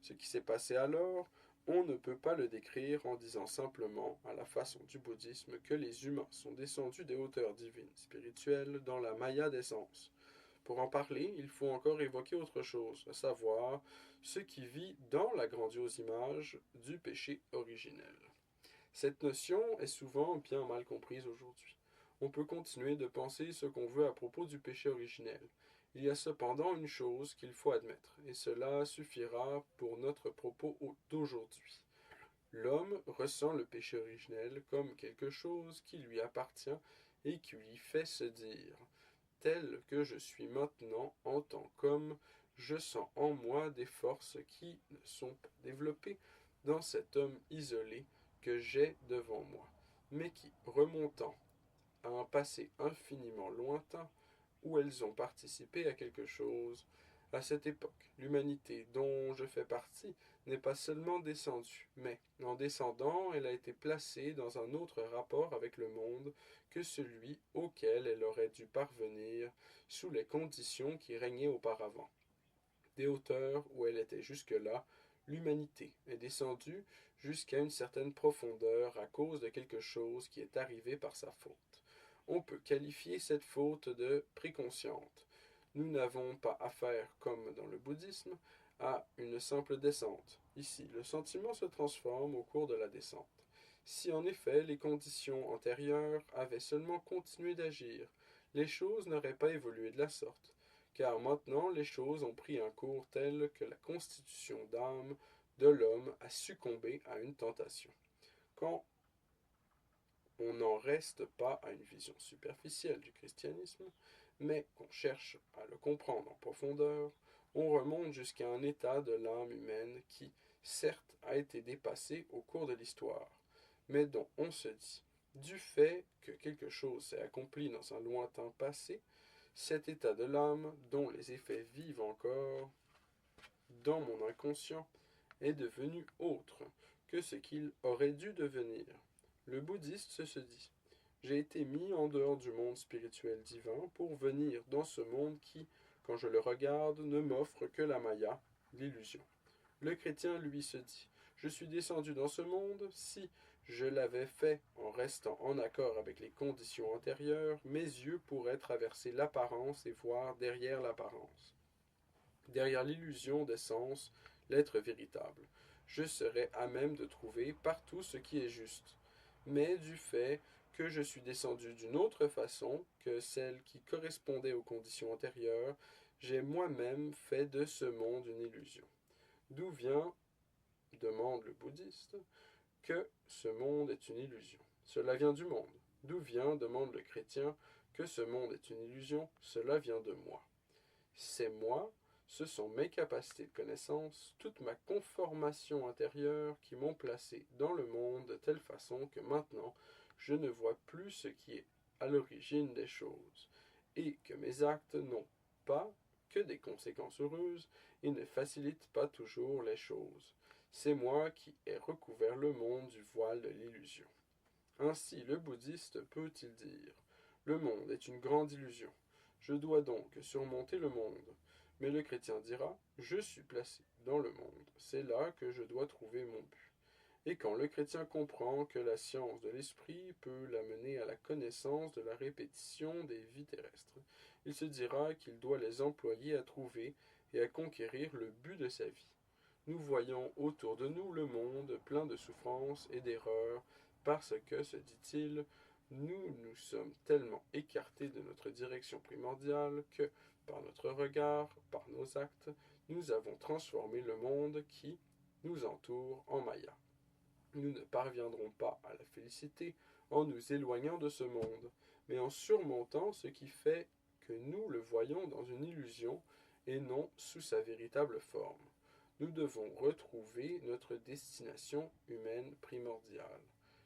Ce qui s'est passé alors, on ne peut pas le décrire en disant simplement, à la façon du bouddhisme, que les humains sont descendus des hauteurs divines, spirituelles, dans la maya des sens. Pour en parler, il faut encore évoquer autre chose, à savoir ce qui vit dans la grandiose image du péché originel. Cette notion est souvent bien mal comprise aujourd'hui. On peut continuer de penser ce qu'on veut à propos du péché originel. Il y a cependant une chose qu'il faut admettre, et cela suffira pour notre propos d'aujourd'hui. L'homme ressent le péché originel comme quelque chose qui lui appartient et qui lui fait se dire « Tel que je suis maintenant en tant qu'homme, je sens en moi des forces qui ne sont pas développées dans cet homme isolé que j'ai devant moi, mais qui, remontant à un passé infiniment lointain, où elles ont participé à quelque chose. À cette époque, l'humanité dont je fais partie n'est pas seulement descendue, mais, en descendant, elle a été placée dans un autre rapport avec le monde que celui auquel elle aurait dû parvenir sous les conditions qui régnaient auparavant. Des hauteurs où elle était jusque-là, l'humanité est descendue jusqu'à une certaine profondeur à cause de quelque chose qui est arrivé par sa faute. On peut qualifier cette faute de préconsciente. Nous n'avons pas affaire, comme dans le bouddhisme, à une simple descente. Ici, le sentiment se transforme au cours de la descente. Si en effet les conditions antérieures avaient seulement continué d'agir, les choses n'auraient pas évolué de la sorte, car maintenant les choses ont pris un cours tel que la constitution d'âme de l'homme a succombé à une tentation. Quand on n'en reste pas à une vision superficielle du christianisme, mais qu'on cherche à le comprendre en profondeur, on remonte jusqu'à un état de l'âme humaine qui, certes, a été dépassé au cours de l'histoire, mais dont on se dit, du fait que quelque chose s'est accompli dans un lointain passé, cet état de l'âme, dont les effets vivent encore dans mon inconscient, est devenu autre que ce qu'il aurait dû devenir. Le bouddhiste se dit « J'ai été mis en dehors du monde spirituel divin pour venir dans ce monde qui, quand je le regarde, ne m'offre que la maya, l'illusion. » Le chrétien, lui, se dit « Je suis descendu dans ce monde, si je l'avais fait en restant en accord avec les conditions antérieures, mes yeux pourraient traverser l'apparence et voir derrière l'apparence. Derrière l'illusion des sens, l'être véritable. Je serais à même de trouver partout ce qui est juste. Mais du fait que je suis descendu d'une autre façon que celle qui correspondait aux conditions antérieures, j'ai moi-même fait de ce monde une illusion. D'où vient, demande le bouddhiste, que ce monde est une illusion. Cela vient du monde. D'où vient, demande le chrétien, que ce monde est une illusion? Cela vient de moi. C'est moi, ce sont mes capacités de connaissance, toute ma conformation intérieure qui m'ont placé dans le monde de telle façon que maintenant je ne vois plus ce qui est à l'origine des choses, et que mes actes n'ont pas que des conséquences heureuses et ne facilitent pas toujours les choses. C'est moi qui ai recouvert le monde du voile de l'illusion. Ainsi le bouddhiste peut-il dire: le monde est une grande illusion. Je dois donc surmonter le monde. Mais le chrétien dira: je suis placé dans le monde. C'est là que je dois trouver mon but. Et quand le chrétien comprend que la science de l'esprit peut l'amener à la connaissance de la répétition des vies terrestres, il se dira qu'il doit les employer à trouver et à conquérir le but de sa vie. Nous voyons autour de nous le monde plein de souffrances et d'erreurs, parce que, se dit-il, nous nous sommes tellement écartés de notre direction primordiale que, par notre regard, par nos actes, nous avons transformé le monde qui nous entoure en Maya. Nous ne parviendrons pas à la félicité en nous éloignant de ce monde, mais en surmontant ce qui fait que nous le voyons dans une illusion et non sous sa véritable forme. Nous devons retrouver notre destination humaine primordiale,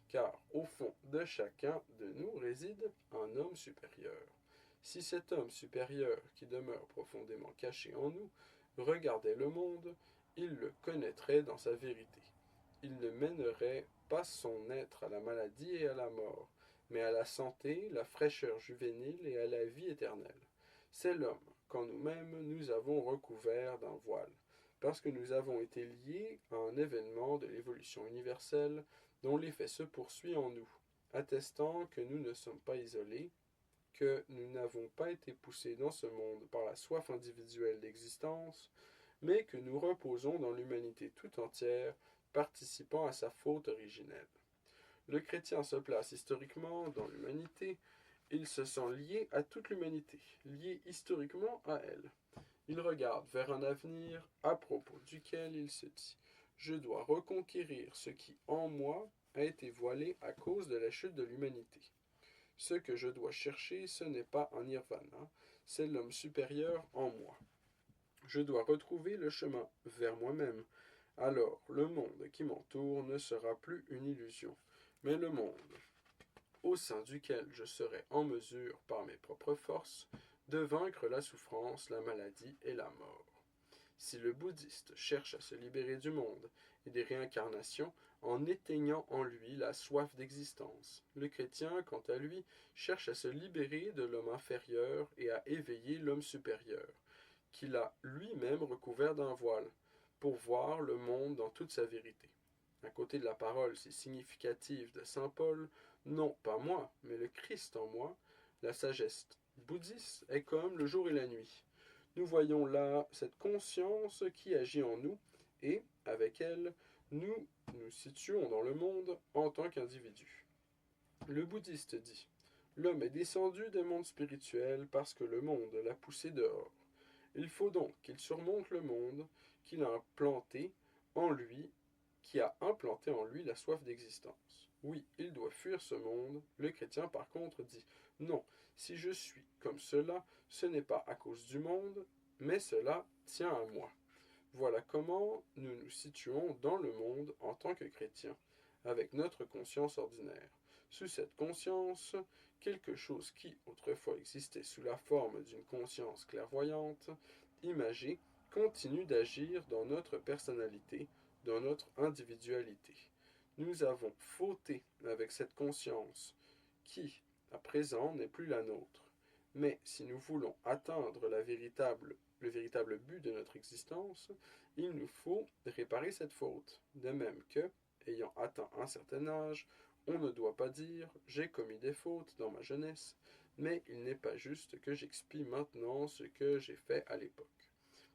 car au fond de chacun de nous réside un homme supérieur. Si cet homme supérieur, qui demeure profondément caché en nous, regardait le monde, il le connaîtrait dans sa vérité. Il ne mènerait pas son être à la maladie et à la mort, mais à la santé, la fraîcheur juvénile et à la vie éternelle. C'est l'homme qu'en nous-mêmes nous avons recouvert d'un voile, parce que nous avons été liés à un événement de l'évolution universelle dont l'effet se poursuit en nous, attestant que nous ne sommes pas isolés, que nous n'avons pas été poussés dans ce monde par la soif individuelle d'existence, mais que nous reposons dans l'humanité tout entière, participant à sa faute originelle. Le chrétien se place historiquement dans l'humanité, il se sent lié à toute l'humanité, lié historiquement à elle. Il regarde vers un avenir à propos duquel il se dit: je dois reconquérir ce qui, en moi, a été voilé à cause de la chute de l'humanité. Ce que je dois chercher, ce n'est pas un nirvana, c'est l'homme supérieur en moi. Je dois retrouver le chemin vers moi-même. Alors le monde qui m'entoure ne sera plus une illusion, mais le monde au sein duquel je serai en mesure, par mes propres forces, de vaincre la souffrance, la maladie et la mort. Si le bouddhiste cherche à se libérer du monde et des réincarnations en éteignant en lui la soif d'existence, le chrétien, quant à lui, cherche à se libérer de l'homme inférieur et à éveiller l'homme supérieur, qu'il a lui-même recouvert d'un voile, pour voir le monde dans toute sa vérité. À côté de la parole si significative de saint Paul, non pas moi, mais le Christ en moi, la sagesse bouddhiste est comme le jour et la nuit. Nous voyons là cette conscience qui agit en nous, et, avec elle, nous nous situons dans le monde en tant qu'individus. Le bouddhiste dit: l'homme est descendu des mondes spirituels parce que le monde l'a poussé dehors. Il faut donc qu'il surmonte le monde qu'il a implanté en lui, qui a implanté en lui la soif d'existence. Oui, il doit fuir ce monde. Le chrétien, par contre, dit: non, si je suis comme cela, ce n'est pas à cause du monde, mais cela tient à moi. Voilà comment nous nous situons dans le monde en tant que chrétiens, avec notre conscience ordinaire. Sous cette conscience, quelque chose qui autrefois existait sous la forme d'une conscience clairvoyante, imagée, continue d'agir dans notre personnalité, dans notre individualité. Nous avons fauté avec cette conscience qui, à présent, n'est plus la nôtre. Mais si nous voulons atteindre le véritable but de notre existence, il nous faut réparer cette faute. De même que, ayant atteint un certain âge, on ne doit pas dire: j'ai commis des fautes dans ma jeunesse, mais il n'est pas juste que j'expie maintenant ce que j'ai fait à l'époque,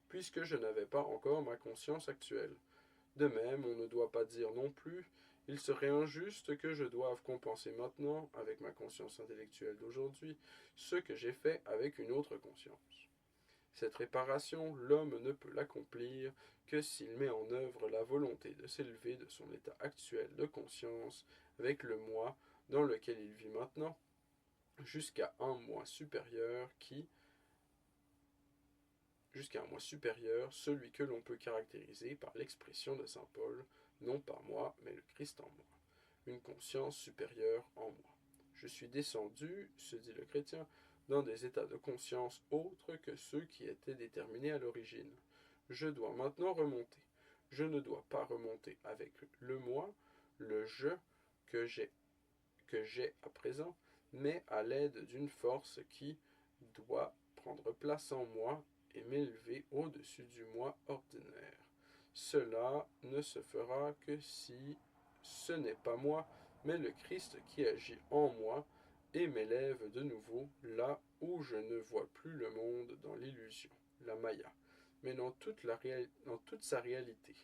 puisque je n'avais pas encore ma conscience actuelle. De même, on ne doit pas dire non plus: il serait injuste que je doive compenser maintenant, avec ma conscience intellectuelle d'aujourd'hui, ce que j'ai fait avec une autre conscience. Cette réparation, l'homme ne peut l'accomplir que s'il met en œuvre la volonté de s'élever de son état actuel de conscience avec le moi dans lequel il vit maintenant, jusqu'à un moi supérieur celui que l'on peut caractériser par l'expression de saint Paul, non pas moi, mais le Christ en moi, une conscience supérieure en moi. Je suis descendu, se dit le chrétien, dans des états de conscience autres que ceux qui étaient déterminés à l'origine. Je dois maintenant remonter. Je ne dois pas remonter avec le moi, le je que j'ai à présent, mais à l'aide d'une force qui doit prendre place en moi et m'élever au-dessus du moi ordinaire. Cela ne se fera que si ce n'est pas moi, mais le Christ qui agit en moi et m'élève de nouveau là où je ne vois plus le monde dans l'illusion, la Maya, mais dans toute sa réalité.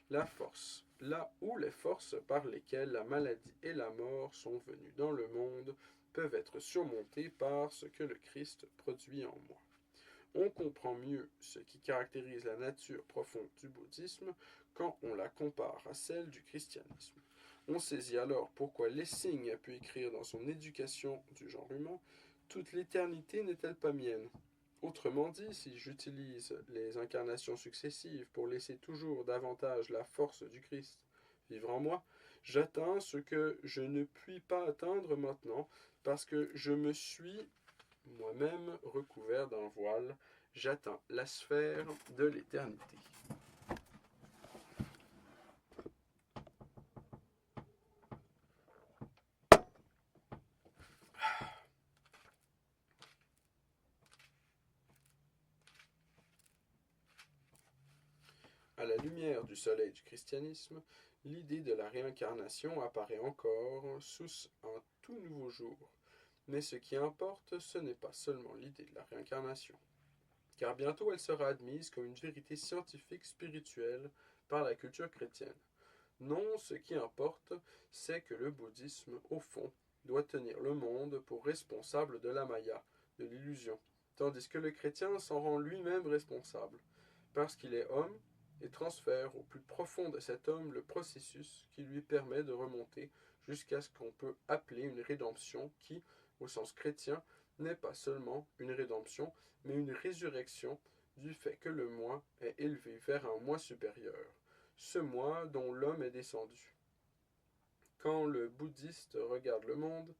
La force, là où les forces par lesquelles la maladie et la mort sont venues dans le monde peuvent être surmontées par ce que le Christ produit en moi. On comprend mieux ce qui caractérise la nature profonde du bouddhisme quand on la compare à celle du christianisme. On saisit alors pourquoi Lessing a pu écrire dans son Éducation du genre humain « Toute l'éternité n'est-elle pas mienne ?» Autrement dit, si j'utilise les incarnations successives pour laisser toujours davantage la force du Christ vivre en moi, j'atteins ce que je ne puis pas atteindre maintenant parce que je me suis moi-même recouvert d'un voile, j'atteins la sphère de l'éternité. À la lumière du soleil du christianisme, l'idée de la réincarnation apparaît encore sous un tout nouveau jour. Mais ce qui importe, ce n'est pas seulement l'idée de la réincarnation, car bientôt elle sera admise comme une vérité scientifique spirituelle par la culture chrétienne. Non, ce qui importe, c'est que le bouddhisme, au fond, doit tenir le monde pour responsable de la Maya, de l'illusion, tandis que le chrétien s'en rend lui-même responsable, parce qu'il est homme et transfère au plus profond de cet homme le processus qui lui permet de remonter jusqu'à ce qu'on peut appeler une rédemption qui, au sens chrétien, n'est pas seulement une rédemption, mais une résurrection du fait que le moi est élevé vers un moi supérieur, ce moi dont l'homme est descendu. Quand le bouddhiste regarde le monde,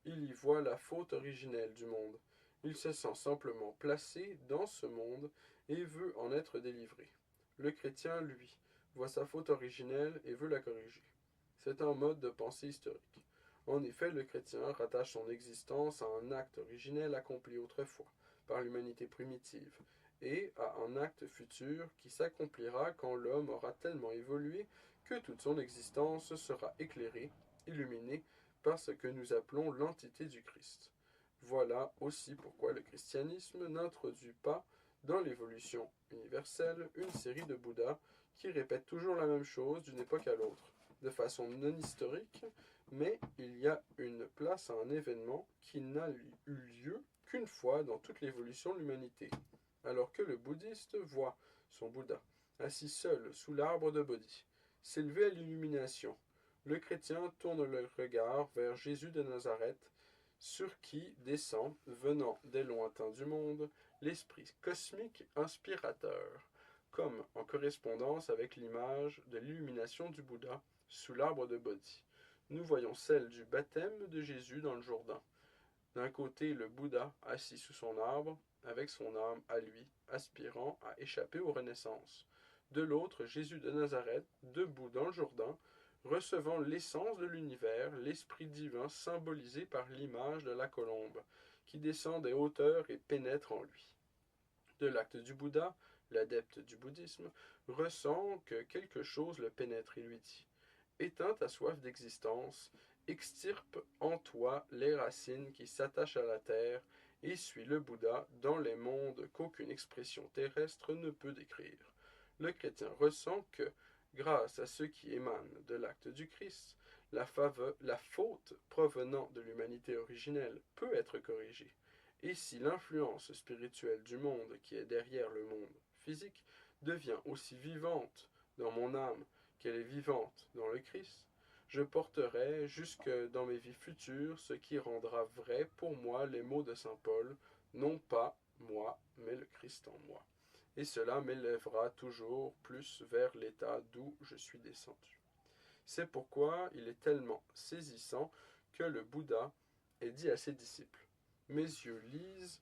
il y voit la faute originelle du monde. Il se sent simplement placé dans ce monde et veut en être délivré. Le chrétien, lui, voit sa faute originelle et veut la corriger. C'est un mode de pensée historique. En effet, le chrétien rattache son existence à un acte originel accompli autrefois par l'humanité primitive et à un acte futur qui s'accomplira quand l'homme aura tellement évolué que toute son existence sera éclairée, illuminée par ce que nous appelons l'entité du Christ. Voilà aussi pourquoi le christianisme n'introduit pas dans l'évolution universelle une série de Bouddhas qui répètent toujours la même chose d'une époque à l'autre, de façon non historique, mais il y a une place à un événement qui n'a eu lieu qu'une fois dans toute l'évolution de l'humanité, alors que le bouddhiste voit son Bouddha, assis seul sous l'arbre de Bodhi, s'élever à l'illumination. Le chrétien tourne le regard vers Jésus de Nazareth, sur qui descend, venant des lointains du monde, l'esprit cosmique inspirateur, comme en correspondance avec l'image de l'illumination du Bouddha sous l'arbre de Bodhi. Nous voyons celle du baptême de Jésus dans le Jourdain. D'un côté, le Bouddha assis sous son arbre, avec son âme à lui, aspirant à échapper aux renaissances. De l'autre, Jésus de Nazareth, debout dans le Jourdain, recevant l'essence de l'univers, l'esprit divin symbolisé par l'image de la colombe, qui descend des hauteurs et pénètre en lui. De l'acte du Bouddha, l'adepte du bouddhisme ressent que quelque chose le pénètre et lui dit « Éteins ta soif d'existence, extirpe en toi les racines qui s'attachent à la terre et suis le Bouddha dans les mondes qu'aucune expression terrestre ne peut décrire. » Le chrétien ressent que, grâce à ce qui émane de l'acte du Christ, la faute provenant de l'humanité originelle peut être corrigée, Et si l'influence spirituelle du monde qui est derrière le monde physique devient aussi vivante dans mon âme qu'elle est vivante dans le Christ, je porterai jusque dans mes vies futures ce qui rendra vrai pour moi les mots de saint Paul, non pas moi, mais le Christ en moi. Et cela m'élèvera toujours plus vers l'état d'où je suis descendu. C'est pourquoi il est tellement saisissant que le Bouddha ait dit à ses disciples: mes yeux lisent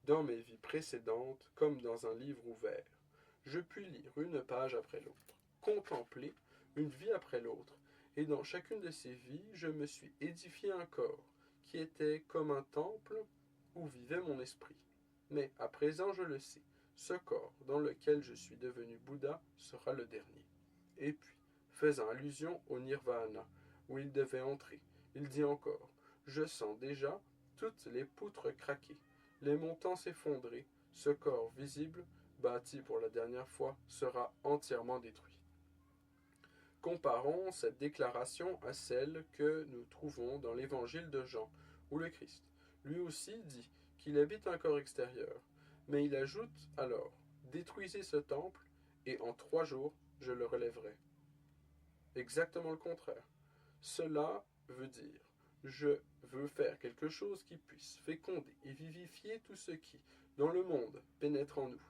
dans mes vies précédentes comme dans un livre ouvert. Je puis lire une page après l'autre, contempler une vie après l'autre, et dans chacune de ces vies, je me suis édifié un corps qui était comme un temple où vivait mon esprit. Mais à présent, je le sais, ce corps dans lequel je suis devenu Bouddha sera le dernier. Et puis, faisant allusion au nirvana, où il devait entrer, il dit encore: je sens déjà toutes les poutres craquer, les montants s'effondrer, ce corps visible, bâti pour la dernière fois, sera entièrement détruit. Comparons cette déclaration à celle que nous trouvons dans l'évangile de Jean, où le Christ, lui aussi, dit qu'il habite un corps extérieur, mais il ajoute alors: détruisez ce temple, et en 3 jours, je le relèverai. Exactement le contraire. Cela veut dire: je veux faire quelque chose qui puisse féconder et vivifier tout ce qui, dans le monde, pénètre en nous.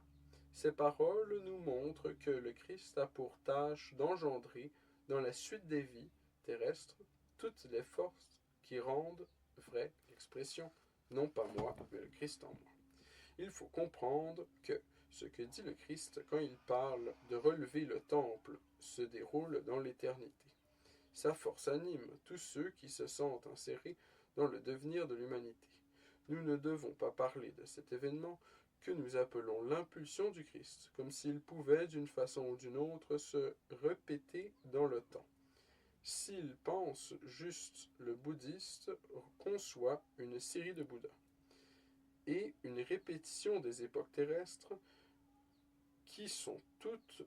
Ces paroles nous montrent que le Christ a pour tâche d'engendrer, dans la suite des vies terrestres, toutes les forces qui rendent vraie l'expression, non pas moi, mais le Christ en moi. Il faut comprendre que ce que dit le Christ quand il parle de relever le temple se déroule dans l'éternité. Sa force anime tous ceux qui se sentent insérés dans le devenir de l'humanité. Nous ne devons pas parler de cet événement que nous appelons l'impulsion du Christ, comme s'il pouvait d'une façon ou d'une autre se répéter dans le temps. S'il pense juste, le bouddhiste conçoit une série de Bouddhas et une répétition des époques terrestres qui sont toutes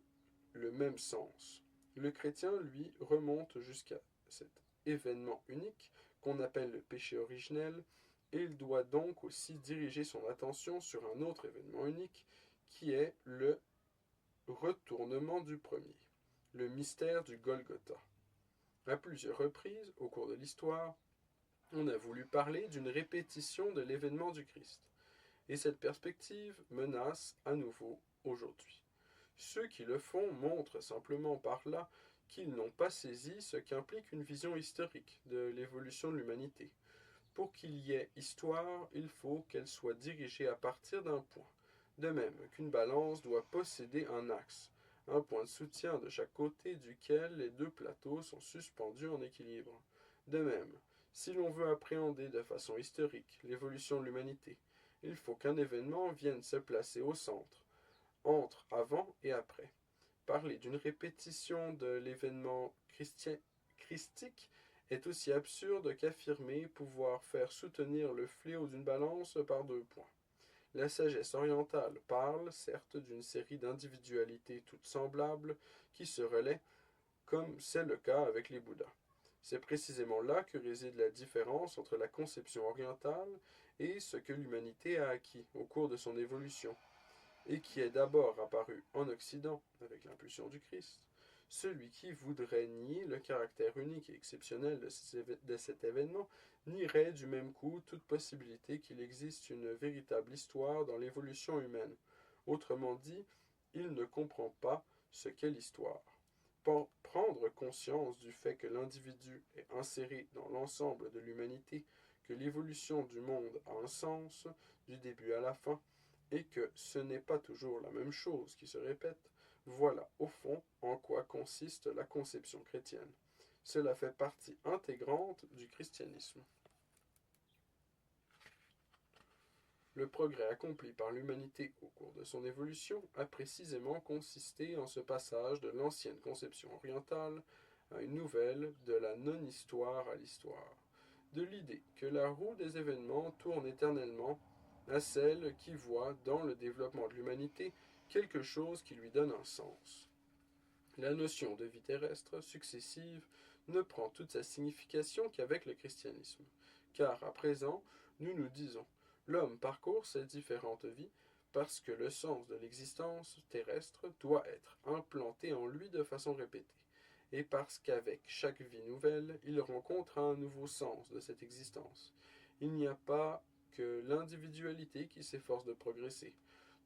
le même sens. Le chrétien, lui, remonte jusqu'à cet événement unique qu'on appelle le péché originel, et il doit donc aussi diriger son attention sur un autre événement unique qui est le retournement du premier, le mystère du Golgotha. À plusieurs reprises, au cours de l'histoire, on a voulu parler d'une répétition de l'événement du Christ, et cette perspective menace à nouveau aujourd'hui. Ceux qui le font montrent simplement par là qu'ils n'ont pas saisi ce qu'implique une vision historique de l'évolution de l'humanité. Pour qu'il y ait histoire, il faut qu'elle soit dirigée à partir d'un point. De même qu'une balance doit posséder un axe, un point de soutien de chaque côté duquel les 2 plateaux sont suspendus en équilibre. De même, si l'on veut appréhender de façon historique l'évolution de l'humanité, il faut qu'un événement vienne se placer au centre, entre avant et après. Parler d'une répétition de l'événement christique est aussi absurde qu'affirmer pouvoir faire soutenir le fléau d'une balance par 2 points. La sagesse orientale parle, certes, d'une série d'individualités toutes semblables qui se relaient, comme c'est le cas avec les Bouddhas. C'est précisément là que réside la différence entre la conception orientale et ce que l'humanité a acquis au cours de son évolution, et qui est d'abord apparu en Occident avec l'impulsion du Christ. Celui qui voudrait nier le caractère unique et exceptionnel de cet événement nierait du même coup toute possibilité qu'il existe une véritable histoire dans l'évolution humaine. Autrement dit, il ne comprend pas ce qu'est l'histoire. Prendre conscience du fait que l'individu est inséré dans l'ensemble de l'humanité, que l'évolution du monde a un sens, du début à la fin, et que ce n'est pas toujours la même chose qui se répète, voilà au fond en quoi consiste la conception chrétienne. Cela fait partie intégrante du christianisme. Le progrès accompli par l'humanité au cours de son évolution a précisément consisté en ce passage de l'ancienne conception orientale à une nouvelle, de la non-histoire à l'histoire, de l'idée que la roue des événements tourne éternellement à celle qui voit dans le développement de l'humanité quelque chose qui lui donne un sens. La notion de vie terrestre successive ne prend toute sa signification qu'avec le christianisme, car à présent, nous nous disons: L'homme parcourt ces différentes vies parce que le sens de l'existence terrestre doit être implanté en lui de façon répétée, et parce qu'avec chaque vie nouvelle, il rencontre un nouveau sens de cette existence. Il n'y a pas que l'individualité qui s'efforce de progresser.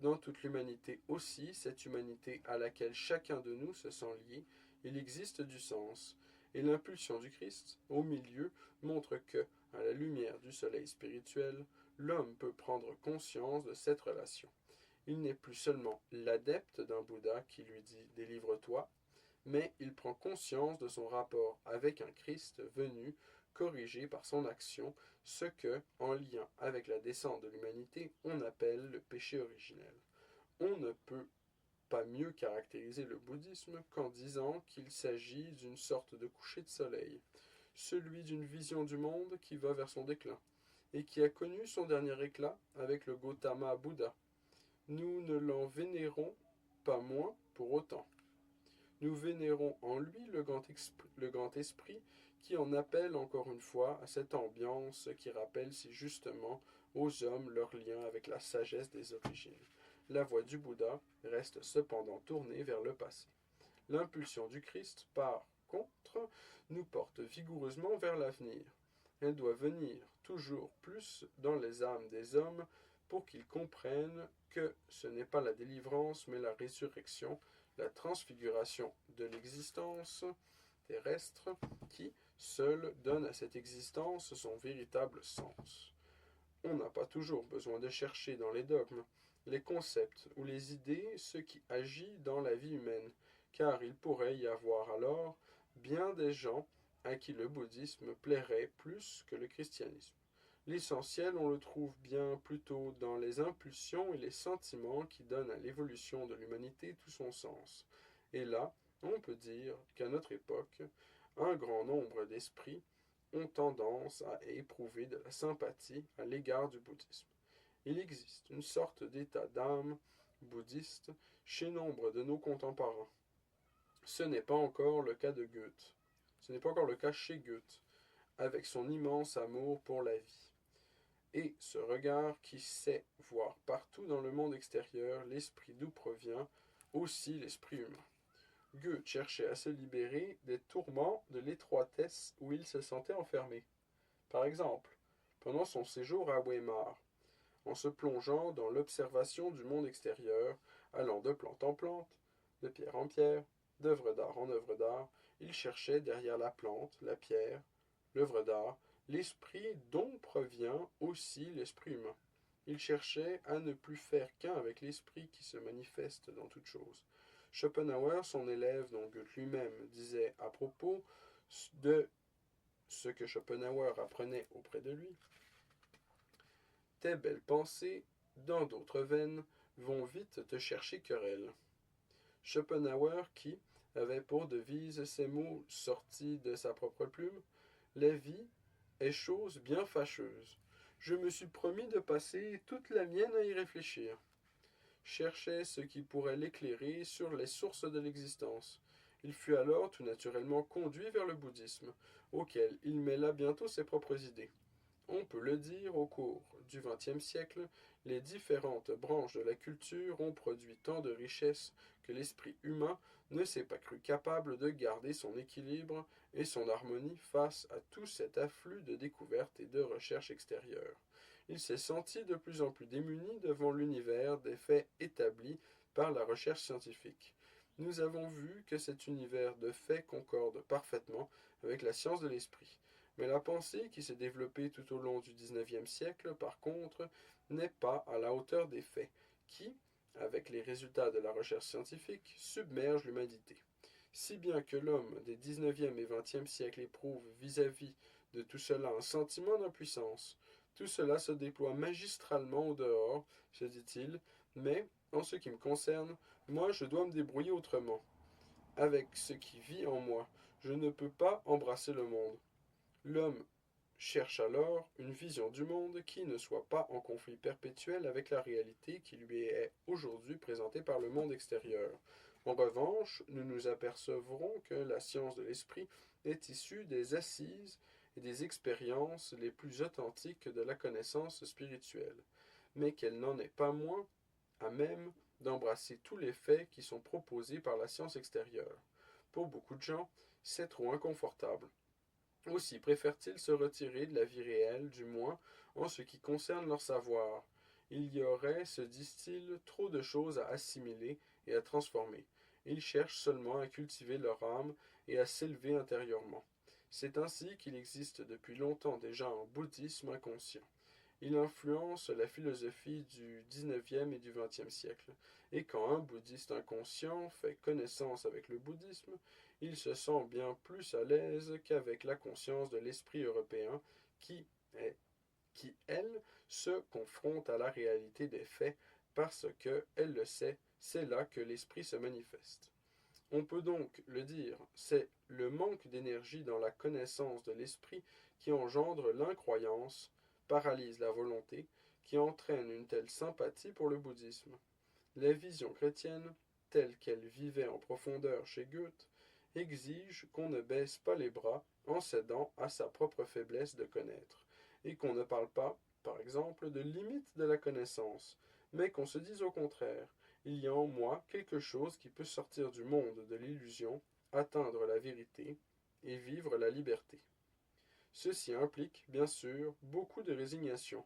Dans toute l'humanité aussi, cette humanité à laquelle chacun de nous se sent lié, il existe du sens. Et l'impulsion du Christ, au milieu, montre que, à la lumière du soleil spirituel, l'homme peut prendre conscience de cette relation. Il n'est plus seulement l'adepte d'un Bouddha qui lui dit délivre-toi, mais il prend conscience de son rapport avec un Christ venu corriger par son action ce que, en lien avec la descente de l'humanité, on appelle le péché originel. On ne peut pas mieux caractériser le bouddhisme qu'en disant qu'il s'agit d'une sorte de coucher de soleil, celui d'une vision du monde qui va vers son déclin, et qui a connu son dernier éclat avec le Gautama Bouddha. Nous ne l'en vénérons pas moins pour autant. Nous vénérons en lui le grand esprit qui en appelle encore une fois à cette ambiance qui rappelle si justement aux hommes leur lien avec la sagesse des origines. La voie du Bouddha reste cependant tournée vers le passé. L'impulsion du Christ, par contre, nous porte vigoureusement vers l'avenir. Elle doit venir toujours plus dans les âmes des hommes pour qu'ils comprennent que ce n'est pas la délivrance mais la résurrection, la transfiguration de l'existence terrestre qui, seule, donne à cette existence son véritable sens. On n'a pas toujours besoin de chercher dans les dogmes, les concepts ou les idées ce qui agit dans la vie humaine, car il pourrait y avoir alors bien des gens à qui le bouddhisme plairait plus que le christianisme. L'essentiel, on le trouve bien plutôt dans les impulsions et les sentiments qui donnent à l'évolution de l'humanité tout son sens. Et là, on peut dire qu'à notre époque, un grand nombre d'esprits ont tendance à éprouver de la sympathie à l'égard du bouddhisme. Il existe une sorte d'état d'âme bouddhiste chez nombre de nos contemporains. Ce n'est pas encore le cas de Goethe. Ce n'est pas encore le cas chez Goethe, avec son immense amour pour la vie. Et ce regard qui sait voir partout dans le monde extérieur l'esprit d'où provient aussi l'esprit humain. Goethe cherchait à se libérer des tourments de l'étroitesse où il se sentait enfermé. Par exemple, pendant son séjour à Weimar, en se plongeant dans l'observation du monde extérieur, allant de plante en plante, de pierre en pierre, d'œuvre d'art en œuvre d'art, il cherchait derrière la plante, la pierre, l'œuvre d'art, l'esprit dont provient aussi l'esprit humain. Il cherchait à ne plus faire qu'un avec l'esprit qui se manifeste dans toute chose. Schopenhauer, son élève dont Goethe lui-même disait à propos de ce que Schopenhauer apprenait auprès de lui, « Tes belles pensées, dans d'autres veines, vont vite te chercher querelle. » Schopenhauer qui avait pour devise ces mots sortis de sa propre plume, « La vie est chose bien fâcheuse. Je me suis promis de passer toute la mienne à y réfléchir. » Cherchait ce qui pourrait l'éclairer sur les sources de l'existence. Il fut alors tout naturellement conduit vers le bouddhisme, auquel il mêla bientôt ses propres idées. On peut le dire, au cours du XXe siècle, les différentes branches de la culture ont produit tant de richesses que l'esprit humain ne s'est pas cru capable de garder son équilibre et son harmonie face à tout cet afflux de découvertes et de recherches extérieures. Il s'est senti de plus en plus démuni devant l'univers des faits établis par la recherche scientifique. Nous avons vu que cet univers de faits concorde parfaitement avec la science de l'esprit. Mais la pensée qui s'est développée tout au long du XIXe siècle, par contre, n'est pas à la hauteur des faits, qui, avec les résultats de la recherche scientifique, submergent l'humanité. Si bien que l'homme des XIXe et XXe siècles éprouve vis-à-vis de tout cela un sentiment d'impuissance, tout cela se déploie magistralement au dehors, se dit-il, mais, en ce qui me concerne, moi je dois me débrouiller autrement. Avec ce qui vit en moi, je ne peux pas embrasser le monde. L'homme cherche alors une vision du monde qui ne soit pas en conflit perpétuel avec la réalité qui lui est aujourd'hui présentée par le monde extérieur. En revanche, nous nous apercevrons que la science de l'esprit est issue des assises et des expériences les plus authentiques de la connaissance spirituelle. mais qu'elle n'en est pas moins à même d'embrasser tous les faits qui sont proposés par la science extérieure. Pour beaucoup de gens, c'est trop inconfortable. Aussi préfèrent-ils se retirer de la vie réelle, du moins en ce qui concerne leur savoir. Il y aurait, se disent-ils, trop de choses à assimiler et à transformer. Ils cherchent seulement à cultiver leur âme et à s'élever intérieurement. C'est ainsi qu'il existe depuis longtemps déjà un bouddhisme inconscient. Il influence la philosophie du XIXe et du XXe siècle. Et quand un bouddhiste inconscient fait connaissance avec le bouddhisme, il se sent bien plus à l'aise qu'avec la conscience de l'esprit européen qui, est, qui, elle, se confronte à la réalité des faits parce que, elle le sait, c'est là que l'esprit se manifeste. On peut donc le dire, c'est le manque d'énergie dans la connaissance de l'esprit qui engendre l'incroyance, paralyse la volonté, qui entraîne une telle sympathie pour le bouddhisme. La vision chrétienne, telle qu'elle vivait en profondeur chez Goethe, exige qu'on ne baisse pas les bras en cédant à sa propre faiblesse de connaître, et qu'on ne parle pas, par exemple, de limite de la connaissance, mais qu'on se dise au contraire, il y a en moi quelque chose qui peut sortir du monde de l'illusion, atteindre la vérité et vivre la liberté. Ceci implique, bien sûr, beaucoup de résignation,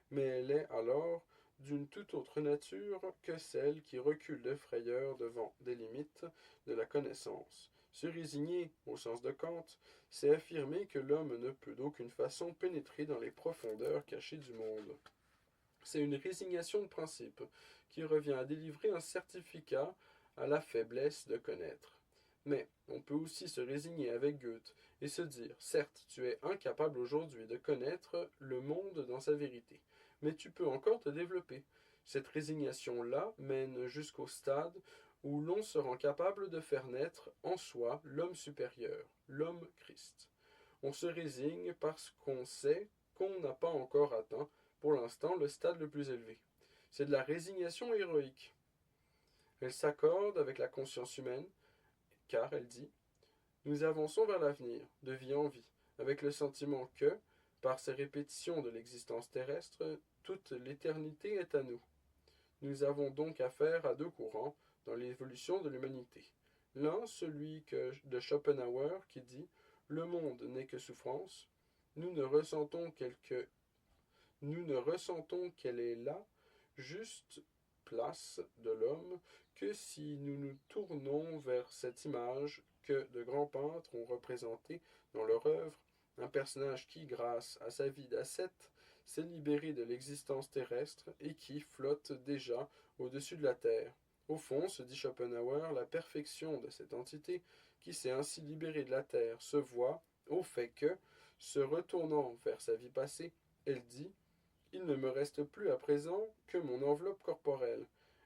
mais elle est alors d'une toute autre nature que celle qui recule de frayeur devant des limites de la connaissance. Se résigner, au sens de Kant, c'est affirmer que l'homme ne peut d'aucune façon pénétrer dans les profondeurs cachées du monde. C'est une résignation de principe qui revient à délivrer un certificat à la faiblesse de connaître. Mais on peut aussi se résigner avec Goethe et se dire, certes, tu es incapable aujourd'hui de connaître le monde dans sa vérité, mais tu peux encore te développer. Cette résignation-là mène jusqu'au stade où l'on se rend capable de faire naître en soi l'homme supérieur, l'homme Christ. On se résigne parce qu'on sait qu'on n'a pas encore atteint, pour l'instant, le stade le plus élevé. C'est de la résignation héroïque. Elle s'accorde avec la conscience humaine, car, elle dit, nous avançons vers l'avenir, de vie en vie, avec le sentiment que, par ces répétitions de l'existence terrestre, toute l'éternité est à nous. Nous avons donc affaire à deux courants dans l'évolution de l'humanité. L'un, celui de Schopenhauer, qui dit « Le monde n'est que souffrance », nous ne ressentons qu'elle est là, juste place de l'homme, que si nous nous tournons vers cette image que de grands peintres ont représentée dans leur œuvre, un personnage qui, grâce à sa vie d'ascète, s'est libéré de l'existence terrestre et qui flotte déjà au-dessus de la terre. Au fond, se dit Schopenhauer, la perfection de cette entité qui s'est ainsi libérée de la terre se voit au fait que, se retournant vers sa vie passée, elle dit « Il ne me reste plus à présent que mon enveloppe corporelle,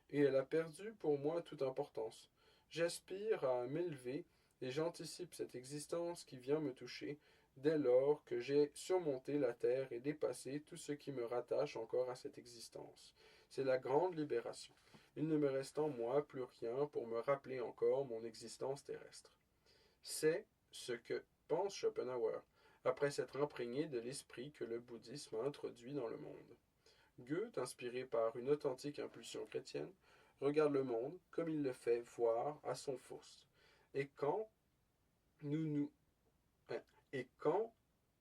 et elle a perdu pour moi toute importance. J'aspire à m'élever, et j'anticipe cette existence qui vient me toucher, dès lors que j'ai surmonté la terre et dépassé tout ce qui me rattache encore à cette existence. C'est la grande libération. Il ne me reste en moi plus rien pour me rappeler encore mon existence terrestre. » C'est ce que pense Schopenhauer, après s'être imprégné de l'esprit que le bouddhisme a introduit dans le monde. Goethe, inspiré par une authentique impulsion chrétienne, regarde le monde comme il le fait voir à son Faust. Et quand nous nous et quand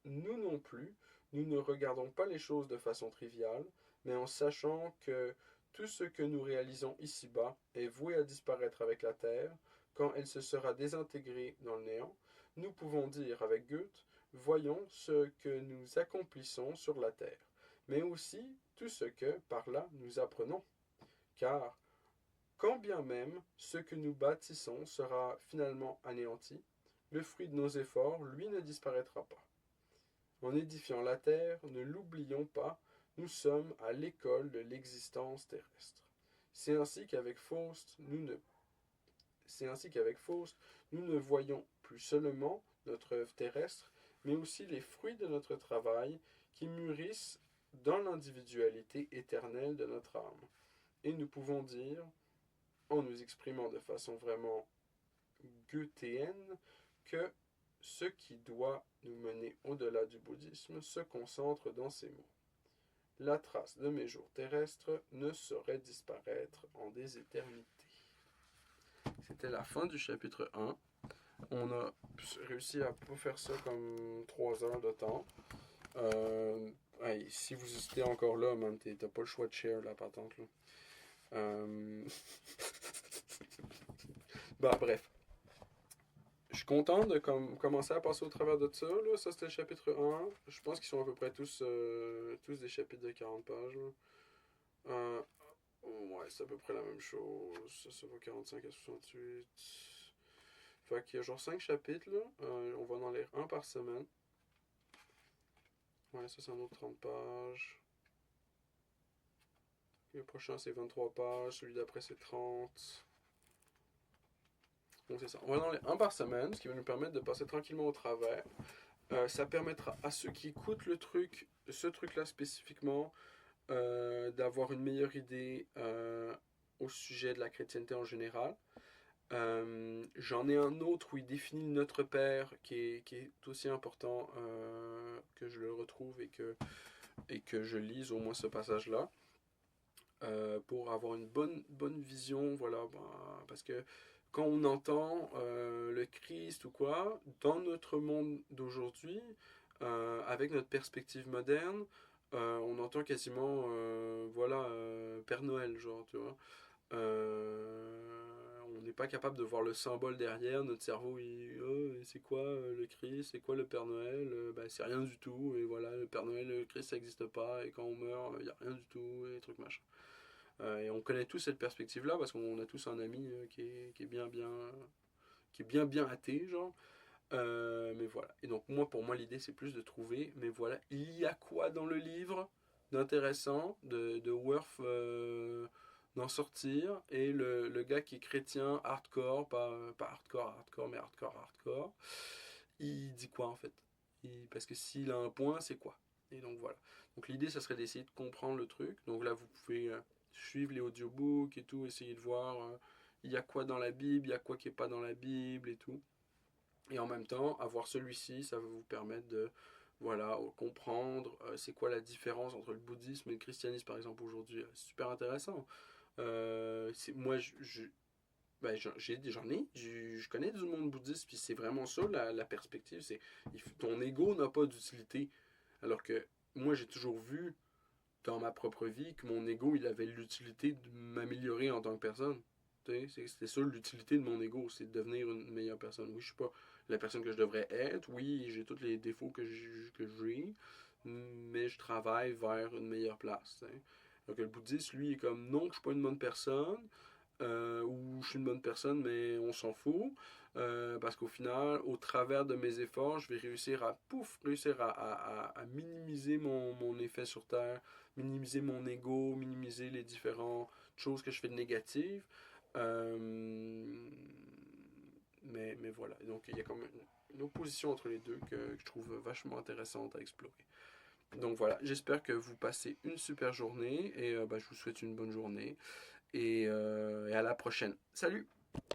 nous non plus, nous ne regardons pas les choses de façon triviale, mais en sachant que tout ce que nous réalisons ici-bas est voué à disparaître avec la terre, quand elle se sera désintégrée dans le néant, nous pouvons dire avec Goethe, voyons ce que nous accomplissons sur la terre, mais aussi tout ce que, par là, nous apprenons. Car, quand bien même ce que nous bâtissons sera finalement anéanti, le fruit de nos efforts, lui, ne disparaîtra pas. En édifiant la terre, ne l'oublions pas, nous sommes à l'école de l'existence terrestre. C'est ainsi qu'avec Faust, nous ne voyons plus seulement notre œuvre terrestre, mais aussi les fruits de notre travail qui mûrissent dans l'individualité éternelle de notre âme. Et nous pouvons dire, en nous exprimant de façon vraiment goethéenne, que ce qui doit nous mener au-delà du bouddhisme se concentre dans ces mots. La trace de mes jours terrestres ne saurait disparaître en des éternités. C'était la fin du chapitre 1. On a réussi à pas faire ça comme 3 heures de temps. Hey, si vous hésitez encore là, man, t'as pas le choix de share la patente. Là. Bah, bref. Je suis content de commencer à passer au travers de ça. Là. Ça, c'était le chapitre 1. Je pense qu'ils sont à peu près tous des chapitres de 40 pages. Là. Ouais, c'est à peu près la même chose. Ça va 45 à 68. Fait qu'il y a genre 5 chapitres. Là. On va en lire un par semaine. Ouais, ça, c'est un autre 30 pages. Le prochain, c'est 23 pages. Celui d'après, c'est 30. Donc, c'est ça. On va en lire un par semaine, ce qui va nous permettre de passer tranquillement au travers. Ça permettra à ceux qui écoutent ce truc-là spécifiquement, d'avoir une meilleure idée au sujet de la chrétienté en général. J'en ai un autre où il définit Notre Père qui est aussi important que je le retrouve et que je lise au moins ce passage-là pour avoir une bonne vision, voilà, parce que quand on entend le Christ ou quoi, dans notre monde d'aujourd'hui, avec notre perspective moderne, on entend quasiment, Père Noël, genre, tu vois. On n'est pas capable de voir le symbole derrière. Notre cerveau, c'est quoi le Christ, c'est quoi le Père Noël, c'est rien du tout. Et voilà, le Père Noël, le Christ, ça n'existe pas. Et quand on meurt, il n'y a rien du tout. Et trucs machin. Et on connaît tous cette perspective-là parce qu'on a tous un ami qui est bien athée, genre. Mais voilà. Et donc, pour moi, l'idée, c'est plus de trouver, mais voilà, il y a quoi dans le livre d'intéressant, de worth d'en sortir. Et le gars qui est chrétien, hardcore, pas hardcore, mais hardcore, il dit quoi en fait parce que s'il a un point, c'est quoi. Et donc voilà. Donc l'idée, ça serait d'essayer de comprendre le truc. Donc là, vous pouvez suivre les audiobooks et tout, essayer de voir il y a quoi dans la Bible, il y a quoi qui n'est pas dans la Bible et tout. Et en même temps, avoir celui-ci, ça va vous permettre de comprendre c'est quoi la différence entre le bouddhisme et le christianisme, par exemple, aujourd'hui. C'est super intéressant. Moi, je connais du monde bouddhiste, puis c'est vraiment ça, la perspective. Ton ego n'a pas d'utilité. Alors que moi, j'ai toujours vu dans ma propre vie que mon ego, il avait l'utilité de m'améliorer en tant que personne. C'était ça l'utilité de mon ego, c'est de devenir une meilleure personne. Oui, je suis pas la personne que je devrais être. Oui, j'ai tous les défauts que j'ai, mais je travaille vers une meilleure place. T'sais. Donc le bouddhiste, lui, est comme non, je suis pas une bonne personne, ou je suis une bonne personne, mais on s'en fout. Parce qu'au final, au travers de mes efforts, je vais réussir à minimiser mon effet sur Terre, minimiser mon ego, minimiser les différentes choses que je fais de négatives. Mais voilà. Donc il y a comme une opposition entre les deux que je trouve vachement intéressante à explorer. Donc voilà, j'espère que vous passez une super journée et je vous souhaite une bonne journée et à la prochaine. Salut!